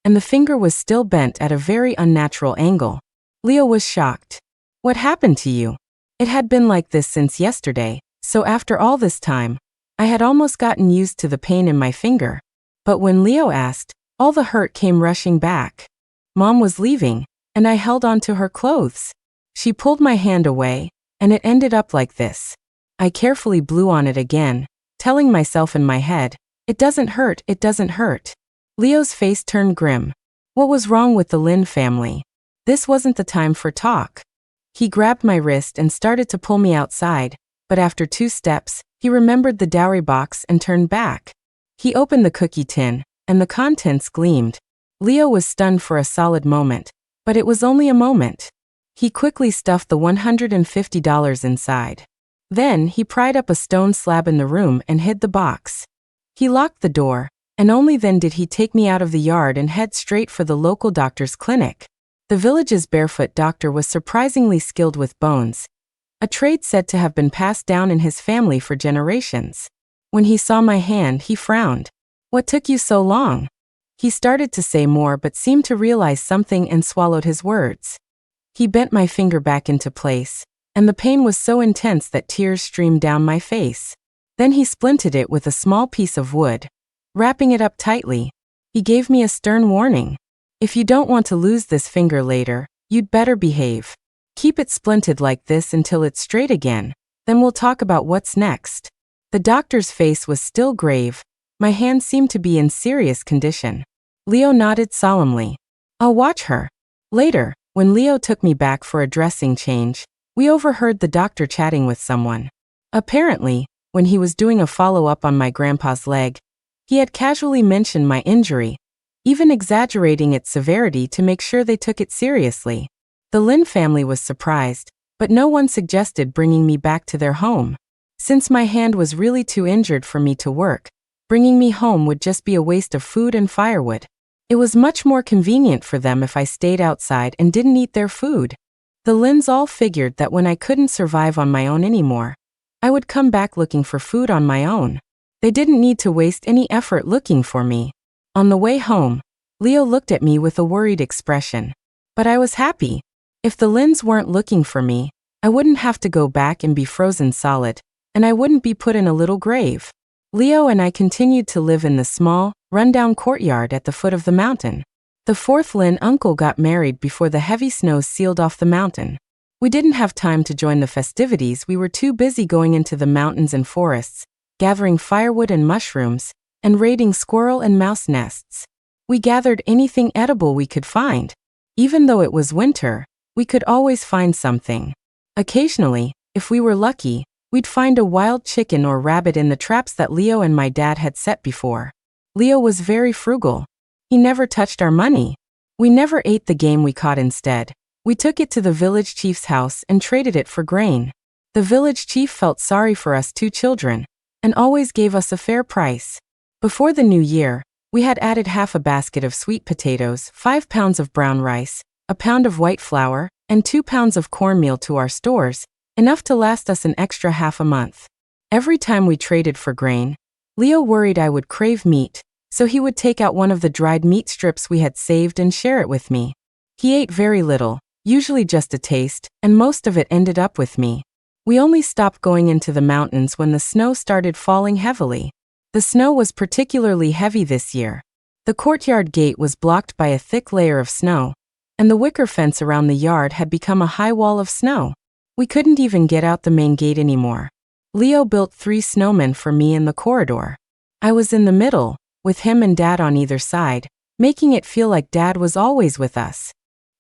and the finger was still bent at a very unnatural angle. Leo was shocked. What happened to you? It had been like this since yesterday, so after all this time, I had almost gotten used to the pain in my finger. But when Leo asked, all the hurt came rushing back. Mom was leaving, and I held on to her clothes. She pulled my hand away, and it ended up like this. I carefully blew on it again, telling myself in my head, it doesn't hurt, it doesn't hurt. Leo's face turned grim. What was wrong with the Lynn family? This wasn't the time for talk. He grabbed my wrist and started to pull me outside, but after 2 steps, he remembered the dowry box and turned back. He opened the cookie tin, and the contents gleamed. Leo was stunned for a solid moment, but it was only a moment. He quickly stuffed the $150 inside. Then he pried up a stone slab in the room and hid the box. He locked the door, and only then did he take me out of the yard and head straight for the local doctor's clinic. The village's barefoot doctor was surprisingly skilled with bones, a trade said to have been passed down in his family for generations. When he saw my hand, he frowned. "What took you so long?" He started to say more but seemed to realize something and swallowed his words. He bent my finger back into place, and the pain was so intense that tears streamed down my face. Then he splinted it with a small piece of wood, wrapping it up tightly. He gave me a stern warning. "If you don't want to lose this finger later, you'd better behave. Keep it splinted like this until it's straight again, then we'll talk about what's next." The doctor's face was still grave. My hand seemed to be in serious condition. Leo nodded solemnly. "I'll watch her." Later, when Leo took me back for a dressing change, we overheard the doctor chatting with someone. Apparently, when he was doing a follow-up on my grandpa's leg, he had casually mentioned my injury, even exaggerating its severity to make sure they took it seriously. The Lynn family was surprised, but no one suggested bringing me back to their home. Since my hand was really too injured for me to work, bringing me home would just be a waste of food and firewood. It was much more convenient for them if I stayed outside and didn't eat their food. The Lynns all figured that when I couldn't survive on my own anymore, I would come back looking for food on my own. They didn't need to waste any effort looking for me. On the way home, Leo looked at me with a worried expression. But I was happy. If the Lynns weren't looking for me, I wouldn't have to go back and be frozen solid, and I wouldn't be put in a little grave. Leo and I continued to live in the small, run-down courtyard at the foot of the mountain. The fourth Lynn uncle got married before the heavy snow sealed off the mountain. We didn't have time to join the festivities. We were too busy going into the mountains and forests, gathering firewood and mushrooms, and raiding squirrel and mouse nests. We gathered anything edible we could find. Even though it was winter, we could always find something. Occasionally, if we were lucky, we'd find a wild chicken or rabbit in the traps that Leo and my dad had set before. Leo was very frugal. He never touched our money. We never ate the game we caught. Instead, we took it to the village chief's house and traded it for grain. The village chief felt sorry for us two children, and always gave us a fair price. Before the new year, we had added half a basket of sweet potatoes, 5 pounds of brown rice, a pound of white flour, and 2 pounds of cornmeal to our stores, enough to last us an extra half a month. Every time we traded for grain, Leo worried I would crave meat, so he would take out one of the dried meat strips we had saved and share it with me. He ate very little, usually just a taste, and most of it ended up with me. We only stopped going into the mountains when the snow started falling heavily. The snow was particularly heavy this year. The courtyard gate was blocked by a thick layer of snow, and the wicker fence around the yard had become a high wall of snow. We couldn't even get out the main gate anymore. Leo built 3 snowmen for me in the corridor. I was in the middle, with him and Dad on either side, making it feel like Dad was always with us.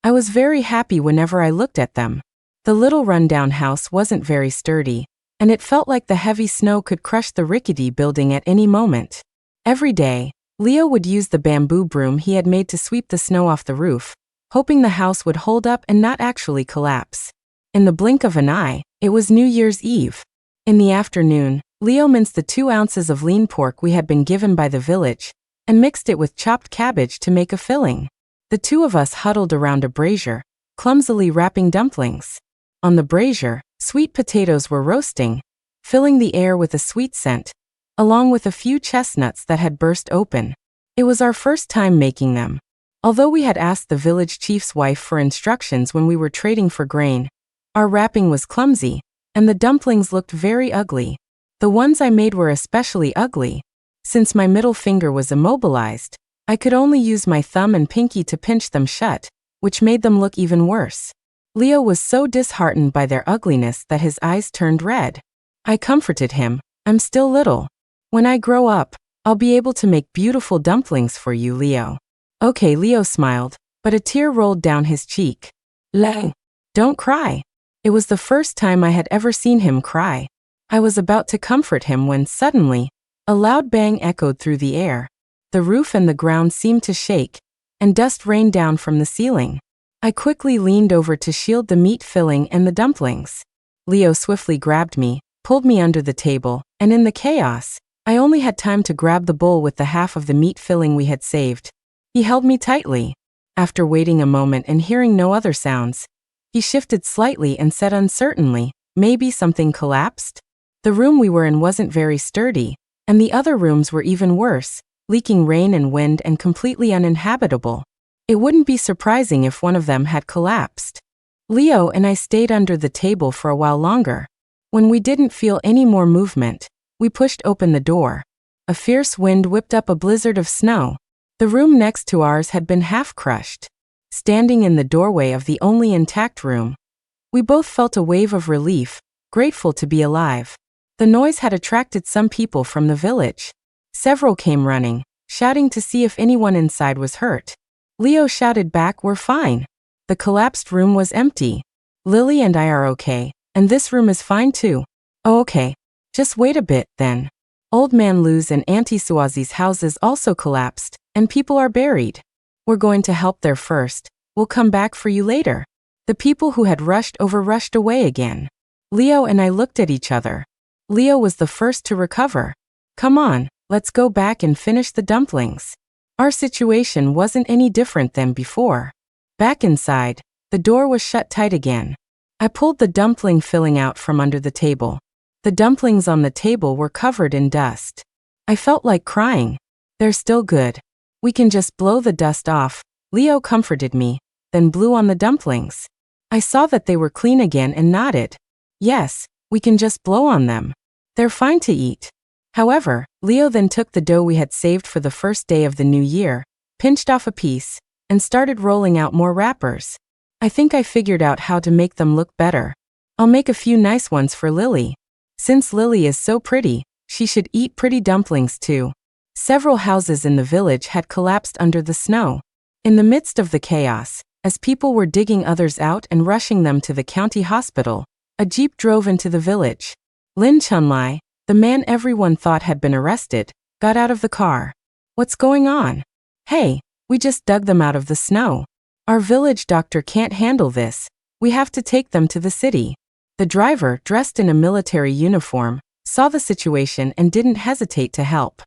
I was very happy whenever I looked at them. The little rundown house wasn't very sturdy, and it felt like the heavy snow could crush the rickety building at any moment. Every day, Leo would use the bamboo broom he had made to sweep the snow off the roof, hoping the house would hold up and not actually collapse. In the blink of an eye, it was New Year's Eve. In the afternoon, Leo minced the 2 ounces of lean pork we had been given by the village, and mixed it with chopped cabbage to make a filling. The 2 of us huddled around a brazier, clumsily wrapping dumplings. On the brazier, sweet potatoes were roasting, filling the air with a sweet scent, along with a few chestnuts that had burst open. It was our first time making them. Although we had asked the village chief's wife for instructions when we were trading for grain, our wrapping was clumsy, and the dumplings looked very ugly. The ones I made were especially ugly. Since my middle finger was immobilized, I could only use my thumb and pinky to pinch them shut, which made them look even worse. Leo was so disheartened by their ugliness that his eyes turned red. I comforted him. "I'm still little. When I grow up, I'll be able to make beautiful dumplings for you, Leo." "Okay," Leo smiled, but a tear rolled down his cheek. "Leo, don't cry." It was the first time I had ever seen him cry. I was about to comfort him when suddenly, a loud bang echoed through the air. The roof and the ground seemed to shake, and dust rained down from the ceiling. I quickly leaned over to shield the meat filling and the dumplings. Leo swiftly grabbed me, pulled me under the table, and in the chaos, I only had time to grab the bowl with the half of the meat filling we had saved. He held me tightly. After waiting a moment and hearing no other sounds, he shifted slightly and said uncertainly, "Maybe something collapsed?" The room we were in wasn't very sturdy, and the other rooms were even worse, leaking rain and wind and completely uninhabitable. It wouldn't be surprising if one of them had collapsed. Leo and I stayed under the table for a while longer. When we didn't feel any more movement, we pushed open the door. A fierce wind whipped up a blizzard of snow. The room next to ours had been half crushed. Standing in the doorway of the only intact room, we both felt a wave of relief, grateful to be alive. The noise had attracted some people from the village. Several came running, shouting to see if anyone inside was hurt. Leo shouted back, "We're fine." The collapsed room was empty. "Lily and I are okay, and this room is fine too." "Oh, okay. Just wait a bit, then." Old Man Lou's and Auntie Suazi's houses also collapsed, and people are buried. "We're going to help there first. We'll come back for you later." The people who had rushed away again. Leo and I looked at each other. Leo was the first to recover. "Come on, let's go back and finish the dumplings." Our situation wasn't any different than before. Back inside, the door was shut tight again. I pulled the dumpling filling out from under the table. The dumplings on the table were covered in dust. I felt like crying. "They're still good. We can just blow the dust off," Leo comforted me, then blew on the dumplings. I saw that they were clean again and nodded. "Yes, we can just blow on them. They're fine to eat." However, Leo then took the dough we had saved for the first day of the new year, pinched off a piece, and started rolling out more wrappers. "I think I figured out how to make them look better. I'll make a few nice ones for Lily. Since Lily is so pretty, she should eat pretty dumplings too." Several houses in the village had collapsed under the snow. In the midst of the chaos, as people were digging others out and rushing them to the county hospital, a jeep drove into the village. Lin Chunlai, the man everyone thought had been arrested, got out of the car. "What's going on?" "Hey, we just dug them out of the snow. Our village doctor can't handle this. We have to take them to the city." The driver, dressed in a military uniform, saw the situation and didn't hesitate to help.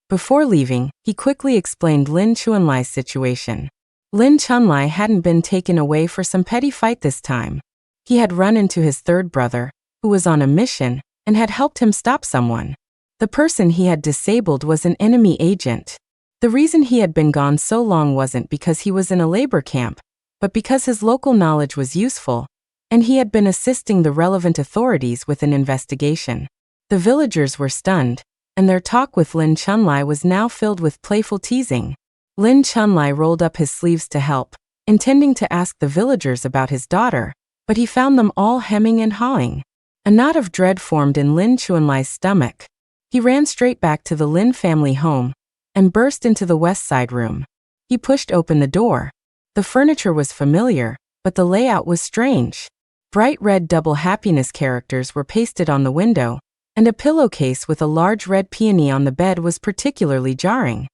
Before leaving, he quickly explained Lin Chunlai's situation. Lin Chunlai hadn't been taken away for some petty fight this time. He had run into his third brother, who was on a mission, and had helped him stop someone. The person he had disabled was an enemy agent. The reason he had been gone so long wasn't because he was in a labor camp, but because his local knowledge was useful, and he had been assisting the relevant authorities with an investigation. The villagers were stunned, and their talk with Lin Chunlai was now filled with playful teasing. Lin Chunlai rolled up his sleeves to help, intending to ask the villagers about his daughter, but he found them all hemming and hawing. A knot of dread formed in Lin Chunlai's stomach. He ran straight back to the Lin family home and burst into the west side room. He pushed open the door. The furniture was familiar, but the layout was strange. Bright red double happiness characters were pasted on the window, and a pillowcase with a large red peony on the bed was particularly jarring.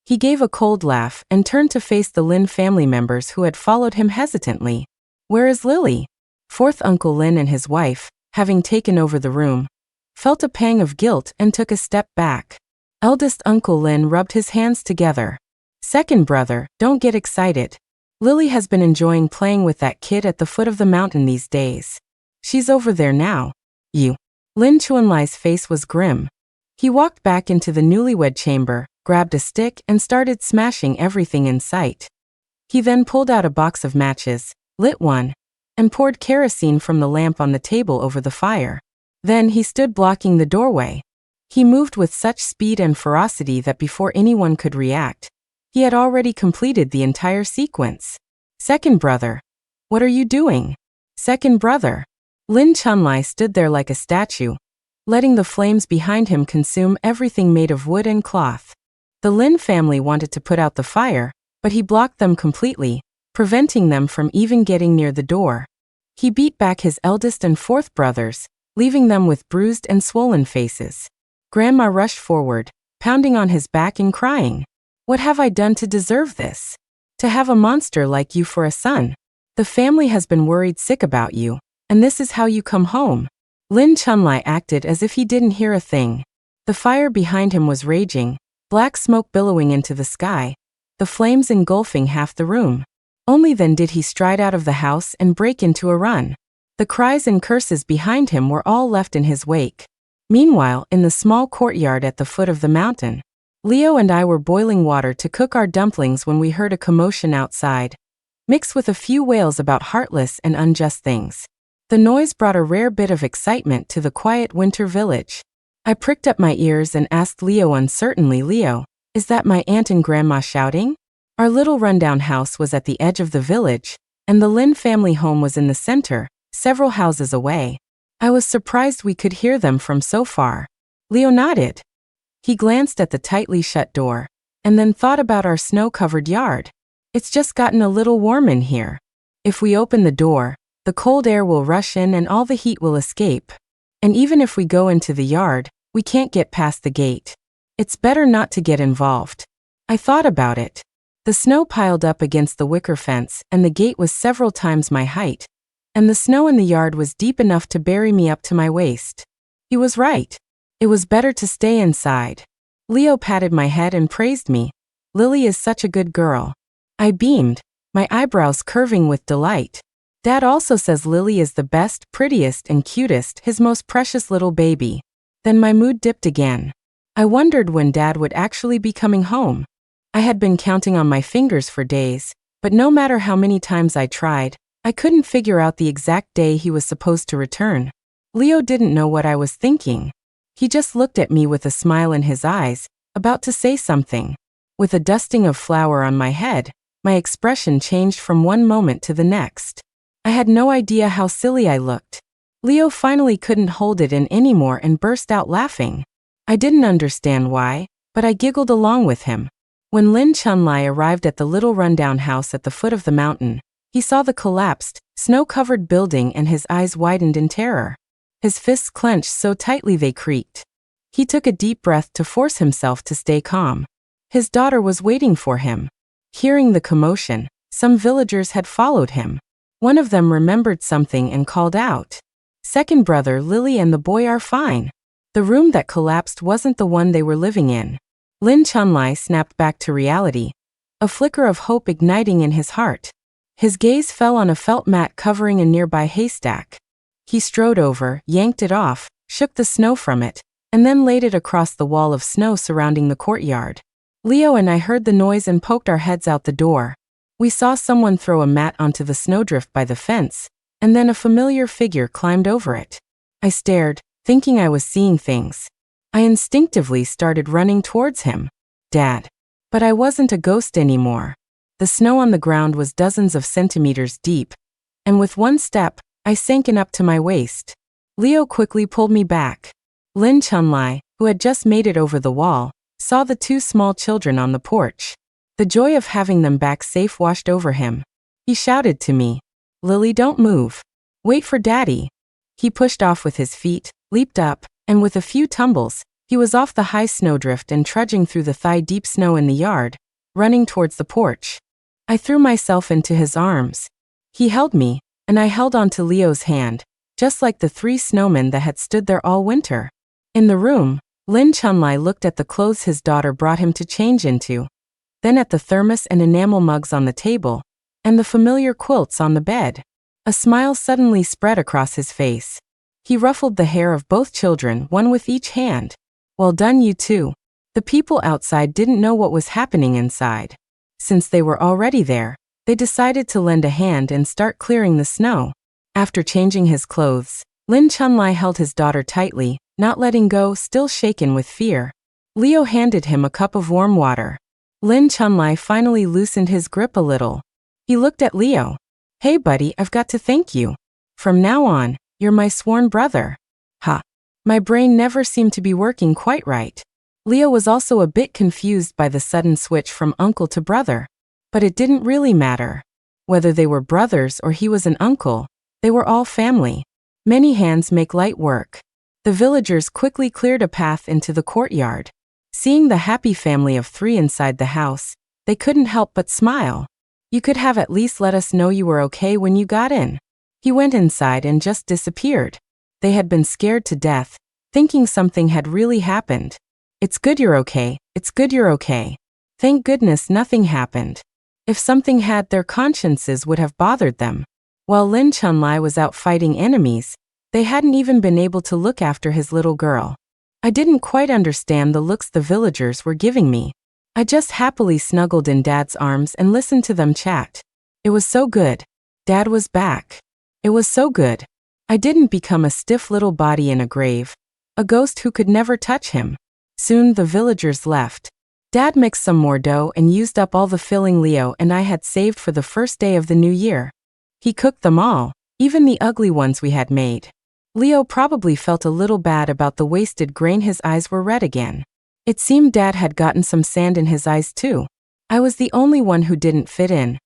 He gave a cold laugh and turned to face the Lin family members who had followed him hesitantly. "Where is Lily?" Fourth Uncle Lin and his wife, having taken over the room, felt a pang of guilt and took a step back. Eldest Uncle Lin rubbed his hands together. "Second brother, don't get excited. Lily has been enjoying playing with that kid at the foot of the mountain these days. She's over there now." "You." Lin Chunlai's face was grim. He walked back into the newlywed chamber, grabbed a stick and started smashing everything in sight. He then pulled out a box of matches, lit one, and poured kerosene from the lamp on the table over the fire. Then he stood blocking the doorway. He moved with such speed and ferocity that before anyone could react, he had already completed the entire sequence. "Second brother, what are you doing?" "Second brother." Lin Chunlai stood there like a statue, letting the flames behind him consume everything made of wood and cloth. The Lin family wanted to put out the fire, but he blocked them completely, preventing them from even getting near the door. He beat back his eldest and fourth brothers, leaving them with bruised and swollen faces. Grandma rushed forward, pounding on his back and crying, "What have I done to deserve this? To have a monster like you for a son? The family has been worried sick about you, and this is how you come home." Lin Chunlai acted as if he didn't hear a thing. The fire behind him was raging, black smoke billowing into the sky, the flames engulfing half the room. Only then did he stride out of the house and break into a run. The cries and curses behind him were all left in his wake. Meanwhile, in the small courtyard at the foot of the mountain, Leo and I were boiling water to cook our dumplings when we heard a commotion outside, mixed with a few wails about heartless and unjust things. The noise brought a rare bit of excitement to the quiet winter village. I pricked up my ears and asked Leo uncertainly, "Leo, is that my aunt and grandma shouting?" Our little rundown house was at the edge of the village, and the Lynn family home was in the center, several houses away. I was surprised we could hear them from so far. Leo nodded. He glanced at the tightly shut door, and then thought about our snow-covered yard. "It's just gotten a little warm in here. If we open the door, the cold air will rush in and all the heat will escape. And even if we go into the yard, we can't get past the gate. It's better not to get involved." I thought about it. The snow piled up against the wicker fence, and the gate was several times my height, and the snow in the yard was deep enough to bury me up to my waist. He was right. It was better to stay inside. Leo patted my head and praised me. "Lily is such a good girl." I beamed, my eyebrows curving with delight. "Dad also says Lily is the best, prettiest, and cutest, his most precious little baby." Then my mood dipped again. I wondered when Dad would actually be coming home. I had been counting on my fingers for days, but no matter how many times I tried, I couldn't figure out the exact day he was supposed to return. Leo didn't know what I was thinking. He just looked at me with a smile in his eyes, about to say something. With a dusting of flour on my head, my expression changed from one moment to the next. I had no idea how silly I looked. Leo finally couldn't hold it in anymore and burst out laughing. I didn't understand why, but I giggled along with him. When Lin Chunlai arrived at the little rundown house at the foot of the mountain, he saw the collapsed, snow-covered building and his eyes widened in terror. His fists clenched so tightly they creaked. He took a deep breath to force himself to stay calm. His daughter was waiting for him. Hearing the commotion, some villagers had followed him. One of them remembered something and called out, "Second brother, Lily and the boy are fine." The room that collapsed wasn't the one they were living in. Lin Chunlai snapped back to reality, a flicker of hope igniting in his heart. His gaze fell on a felt mat covering a nearby haystack. He strode over, yanked it off, shook the snow from it, and then laid it across the wall of snow surrounding the courtyard. Leo and I heard the noise and poked our heads out the door. We saw someone throw a mat onto the snowdrift by the fence, and then a familiar figure climbed over it. I stared, thinking I was seeing things. I instinctively started running towards him. Dad. But I wasn't a ghost anymore. The snow on the ground was dozens of centimeters deep, and with one step, I sank in up to my waist. Leo quickly pulled me back. Lin Chunlai, who had just made it over the wall, saw the two small children on the porch. The joy of having them back safe washed over him. He shouted to me, "Lily, don't move. Wait for Daddy." He pushed off with his feet, leaped up, and with a few tumbles, he was off the high snowdrift and trudging through the thigh-deep snow in the yard, running towards the porch. I threw myself into his arms. He held me, and I held onto Leo's hand, just like the three snowmen that had stood there all winter. In the room, Lin Chunlai looked at the clothes his daughter brought him to change into, then at the thermos and enamel mugs on the table, and the familiar quilts on the bed. A smile suddenly spread across his face. He ruffled the hair of both children, one with each hand. "Well done, you two." The people outside didn't know what was happening inside. Since they were already there, they decided to lend a hand and start clearing the snow. After changing his clothes, Lin Chunlai held his daughter tightly, not letting go, still shaken with fear. Leo handed him a cup of warm water. Lin Chunlai finally loosened his grip a little. He looked at Leo. "Hey buddy, I've got to thank you. From now on, you're my sworn brother." Ha! My brain never seemed to be working quite right. Leo was also a bit confused by the sudden switch from uncle to brother. But it didn't really matter. Whether they were brothers or he was an uncle, they were all family. Many hands make light work. The villagers quickly cleared a path into the courtyard. Seeing the happy family of three inside the house, they couldn't help but smile. "You could have at least let us know you were okay when you got in." He went inside and just disappeared. They had been scared to death, thinking something had really happened. "It's good you're okay. It's good you're okay." Thank goodness nothing happened. If something had, their consciences would have bothered them. While Lin Chunlai was out fighting enemies, they hadn't even been able to look after his little girl. I didn't quite understand the looks the villagers were giving me. I just happily snuggled in Dad's arms and listened to them chat. It was so good. Dad was back. It was so good. I didn't become a stiff little body in a grave, a ghost who could never touch him. Soon the villagers left. Dad mixed some more dough and used up all the filling Leo and I had saved for the first day of the new year. He cooked them all, even the ugly ones we had made. Leo probably felt a little bad about the wasted grain. His eyes were red again. It seemed Dad had gotten some sand in his eyes too. I was the only one who didn't fit in,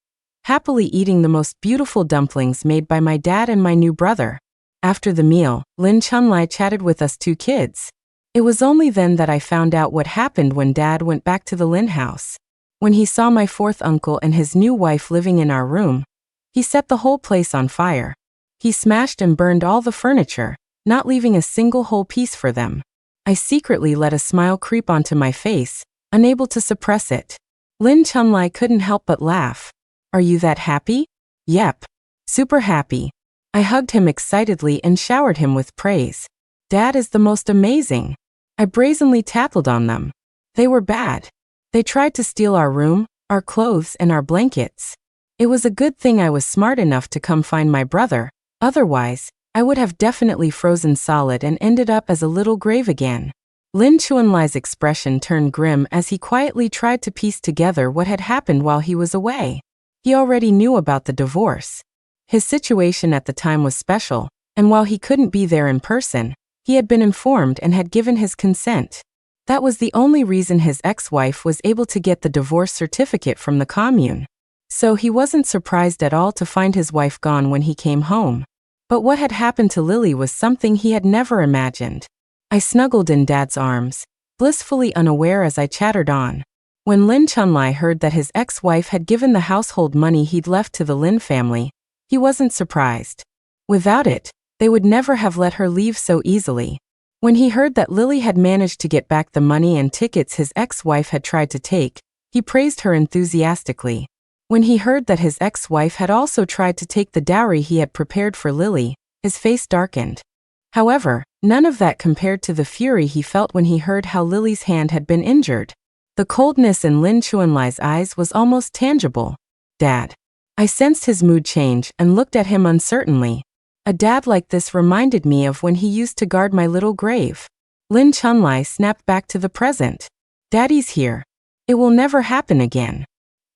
happily eating the most beautiful dumplings made by my dad and my new brother. After the meal, Lin Chunlai chatted with us two kids. It was only then that I found out what happened when Dad went back to the Lin house. When he saw my fourth uncle and his new wife living in our room, he set the whole place on fire. He smashed and burned all the furniture, not leaving a single whole piece for them. I secretly let a smile creep onto my face, unable to suppress it. Lin Chunlai couldn't help but laugh. Are you that happy? Yep. Super happy. I hugged him excitedly and showered him with praise. Dad is the most amazing. I brazenly tattled on them. They were bad. They tried to steal our room, our clothes, and our blankets. It was a good thing I was smart enough to come find my brother. Otherwise, I would have definitely frozen solid and ended up as a little grave again. Lin Chunlai's expression turned grim as he quietly tried to piece together what had happened while he was away. He already knew about the divorce. His situation at the time was special, and while he couldn't be there in person, he had been informed and had given his consent. That was the only reason his ex-wife was able to get the divorce certificate from the commune. So he wasn't surprised at all to find his wife gone when he came home. But what had happened to Lily was something he had never imagined. I snuggled in Dad's arms, blissfully unaware as I chattered on. When Lin Chunlai heard that his ex-wife had given the household money he'd left to the Lin family, he wasn't surprised. Without it, they would never have let her leave so easily. When he heard that Lily had managed to get back the money and tickets his ex-wife had tried to take, he praised her enthusiastically. When he heard that his ex-wife had also tried to take the dowry he had prepared for Lily, his face darkened. However, none of that compared to the fury he felt when he heard how Lily's hand had been injured. The coldness in Lin Chunlai's eyes was almost tangible. Dad. I sensed his mood change and looked at him uncertainly. A dad like this reminded me of when he used to guard my little grave. Lin Chunlai snapped back to the present. Daddy's here. It will never happen again.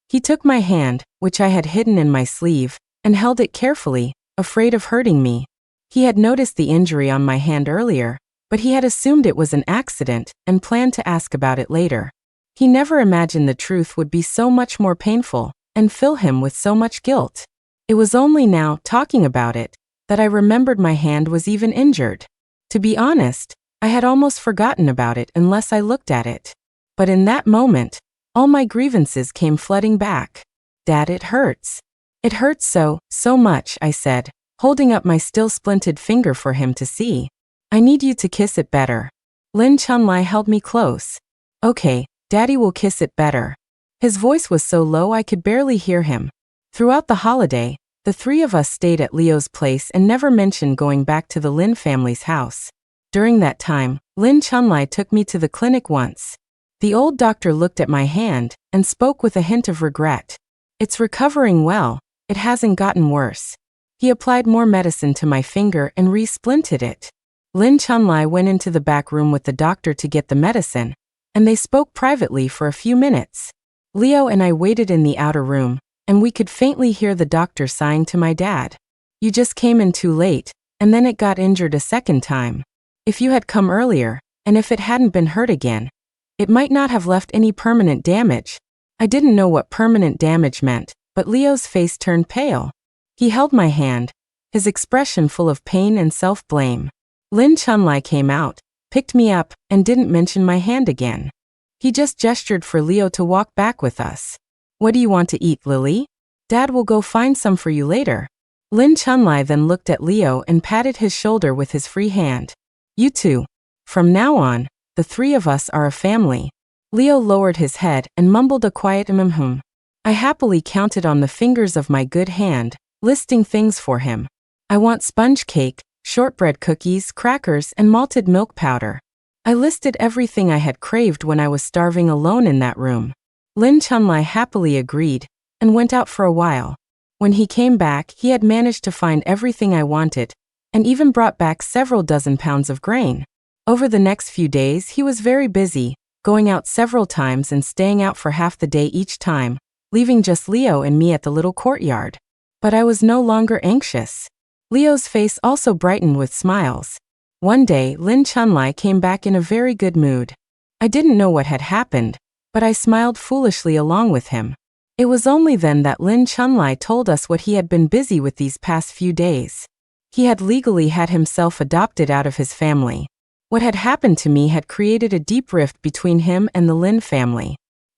He took my hand, which I had hidden in my sleeve, and held it carefully, afraid of hurting me. He had noticed the injury on my hand earlier, but he had assumed it was an accident and planned to ask about it later. He never imagined the truth would be so much more painful and fill him with so much guilt. It was only now, talking about it, that I remembered my hand was even injured. To be honest, I had almost forgotten about it unless I looked at it. But in that moment, all my grievances came flooding back. Dad, it hurts. It hurts so much, I said, holding up my still splinted finger for him to see. I need you to kiss it better. Lin Chunlai held me close. Okay, Daddy will kiss it better. His voice was so low I could barely hear him. Throughout the holiday, the three of us stayed at Leo's place and never mentioned going back to the Lin family's house. During that time, Lin Chunlai took me to the clinic once. The old doctor looked at my hand and spoke with a hint of regret. It's recovering well, it hasn't gotten worse. He applied more medicine to my finger and re-splinted it. Lin Chunlai went into the back room with the doctor to get the medicine, and they spoke privately for a few minutes. Leo and I waited in the outer room, and we could faintly hear the doctor sighing to my dad. You just came in too late, and then it got injured a second time. If you had come earlier, and if it hadn't been hurt again, it might not have left any permanent damage. I didn't know what permanent damage meant, but Leo's face turned pale. He held my hand, his expression full of pain and self-blame. Lin Chunlai came out, picked me up, and didn't mention my hand again. He just gestured for Leo to walk back with us. What do you want to eat, Lily? Dad will go find some for you later. Lin Chunlai then looked at Leo and patted his shoulder with his free hand. You two. From now on, the three of us are a family. Leo lowered his head and mumbled a quiet mm-hmm. I happily counted on the fingers of my good hand, listing things for him. I want sponge cake, shortbread cookies, crackers, and malted milk powder. I listed everything I had craved when I was starving alone in that room. Lin Chunlai happily agreed, and went out for a while. When he came back, he had managed to find everything I wanted, and even brought back several dozen pounds of grain. Over the next few days, he was very busy, going out several times and staying out for half the day each time, leaving just Leo and me at the little courtyard. But I was no longer anxious. Leo's face also brightened with smiles. One day, Lin Chunlai came back in a very good mood. I didn't know what had happened, but I smiled foolishly along with him. It was only then that Lin Chunlai told us what he had been busy with these past few days. He had legally had himself adopted out of his family. What had happened to me had created a deep rift between him and the Lin family.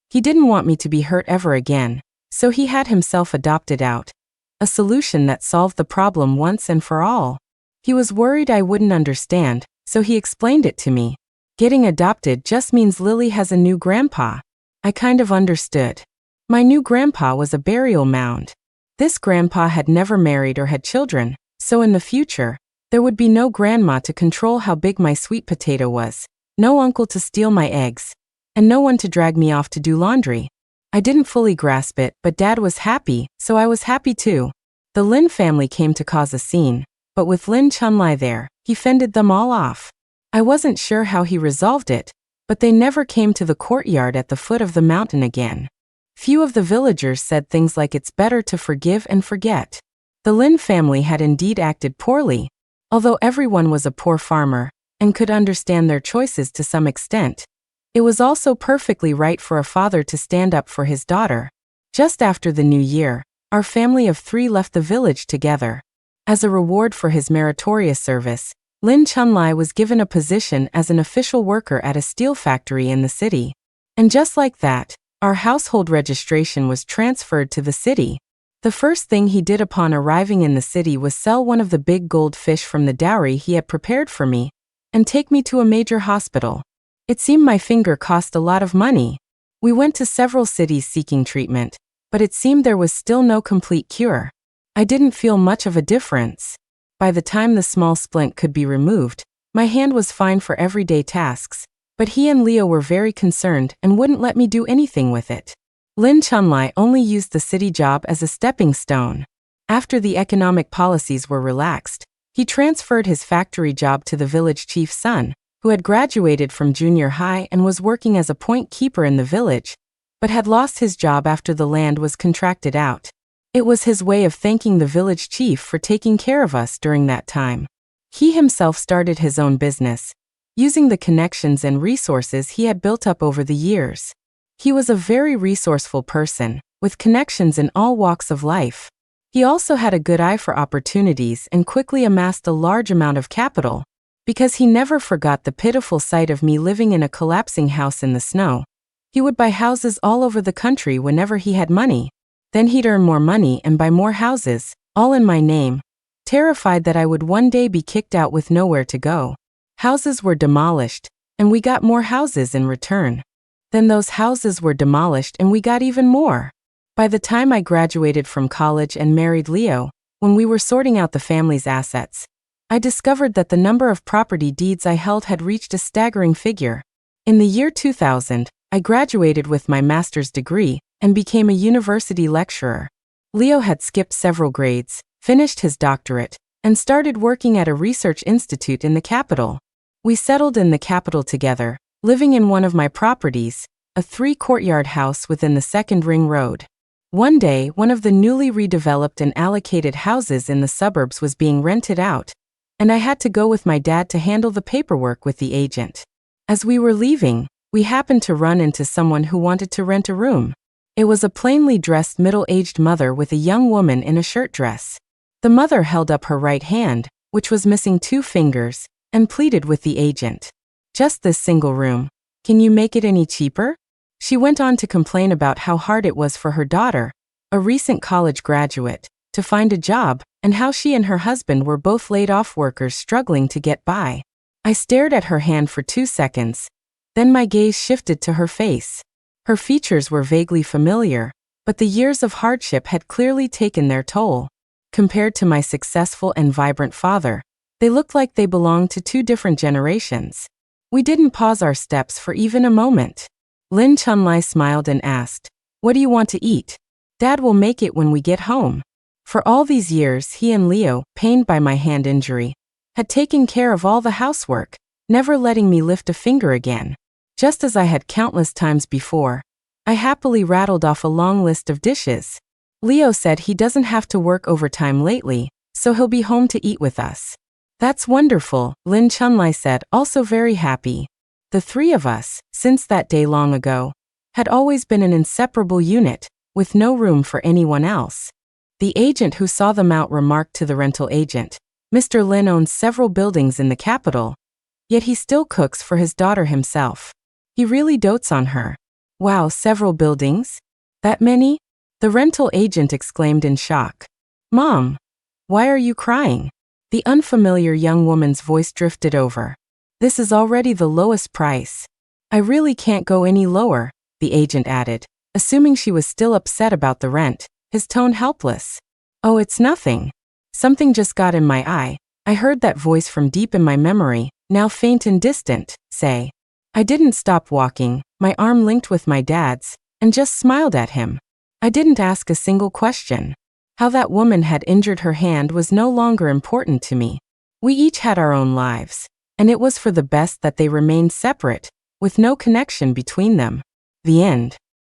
He didn't want me to be hurt ever again, so he had himself adopted out. A solution that solved the problem once and for all. He was worried I wouldn't understand, so he explained it to me. Getting adopted just means Lily has a new grandpa. I kind of understood. My new grandpa was a burial mound. This grandpa had never married or had children, so in the future, there would be no grandma to control how big my sweet potato was, no uncle to steal my eggs, and no one to drag me off to do laundry. I didn't fully grasp it, but Dad was happy, so I was happy too. The Lin family came to cause a scene, but with Lin Chunlai there, he fended them all off. I wasn't sure how he resolved it, but they never came to the courtyard at the foot of the mountain again. Few of the villagers said things like it's better to forgive and forget. The Lin family had indeed acted poorly, although everyone was a poor farmer and could understand their choices to some extent. It was also perfectly right for a father to stand up for his daughter. Just after the new year, our family of 3 left the village together. As a reward for his meritorious service, Lin Chunlai was given a position as an official worker at a steel factory in the city. And just like that, our household registration was transferred to the city. The first thing he did upon arriving in the city was sell one of the big gold fish from the dowry he had prepared for me, and take me to a major hospital. It seemed my finger cost a lot of money. We went to several cities seeking treatment, but it seemed there was still no complete cure. I didn't feel much of a difference. By the time the small splint could be removed, my hand was fine for everyday tasks, but he and Leo were very concerned and wouldn't let me do anything with it. Lin Chunlai only used the city job as a stepping stone. After the economic policies were relaxed, he transferred his factory job to the village chief's son, who had graduated from junior high and was working as a point keeper in the village, but had lost his job after the land was contracted out. It was his way of thanking the village chief for taking care of us during that time. He himself started his own business, using the connections and resources he had built up over the years. He was a very resourceful person, with connections in all walks of life. He also had a good eye for opportunities and quickly amassed a large amount of capital, because he never forgot the pitiful sight of me living in a collapsing house in the snow. He would buy houses all over the country whenever he had money. Then he'd earn more money and buy more houses, all in my name, terrified that I would one day be kicked out with nowhere to go. Houses were demolished, and we got more houses in return. Then those houses were demolished and we got even more. By the time I graduated from college and married Leo, when we were sorting out the family's assets, I discovered that the number of property deeds I held had reached a staggering figure. In the year 2000, I graduated with my master's degree and became a university lecturer. Leo had skipped several grades, finished his doctorate, and started working at a research institute in the capital. We settled in the capital together, living in one of my properties, a 3-courtyard house within the 2nd Ring Road. One day, one of the newly redeveloped and allocated houses in the suburbs was being rented out, and I had to go with my dad to handle the paperwork with the agent. As we were leaving, we happened to run into someone who wanted to rent a room. It was a plainly dressed middle-aged mother with a young woman in a shirt dress. The mother held up her right hand, which was missing 2 fingers, and pleaded with the agent. "Just this single room. Can you make it any cheaper?" She went on to complain about how hard it was for her daughter, a recent college graduate, to find a job, and how she and her husband were both laid-off workers struggling to get by. I stared at her hand for 2 seconds. Then my gaze shifted to her face. Her features were vaguely familiar, But the years of hardship had clearly taken their toll. Compared to my successful and vibrant father, they looked like they belonged to two different generations. We didn't pause our steps for even a moment. Lin Chunlai smiled and asked, "What do you want to eat?" "Dad will make it when we get home." For all these years, he and Leo, pained by my hand injury, had taken care of all the housework, never letting me lift a finger again. Just as I had countless times before, I happily rattled off a long list of dishes. Leo said he doesn't have to work overtime lately, so he'll be home to eat with us. "That's wonderful," Lin Chunlai said, also very happy. The three of us, since that day long ago, had always been an inseparable unit, with no room for anyone else. The agent who saw them out remarked to the rental agent, "Mr. Lin owns several buildings in the capital, yet he still cooks for his daughter himself. He really dotes on her." "Wow, several buildings? That many?" the rental agent exclaimed in shock. "Mom, why are you crying?" The unfamiliar young woman's voice drifted over. "This is already the lowest price. I really can't go any lower," the agent added, assuming she was still upset about the rent, his tone helpless. "Oh, it's nothing. Something just got in my eye," I heard that voice from deep in my memory, now faint and distant, say. I didn't stop walking, my arm linked with my dad's, and just smiled at him. I didn't ask a single question. How that woman had injured her hand was no longer important to me. We each had our own lives, and it was for the best that they remained separate, with no connection between them. The end.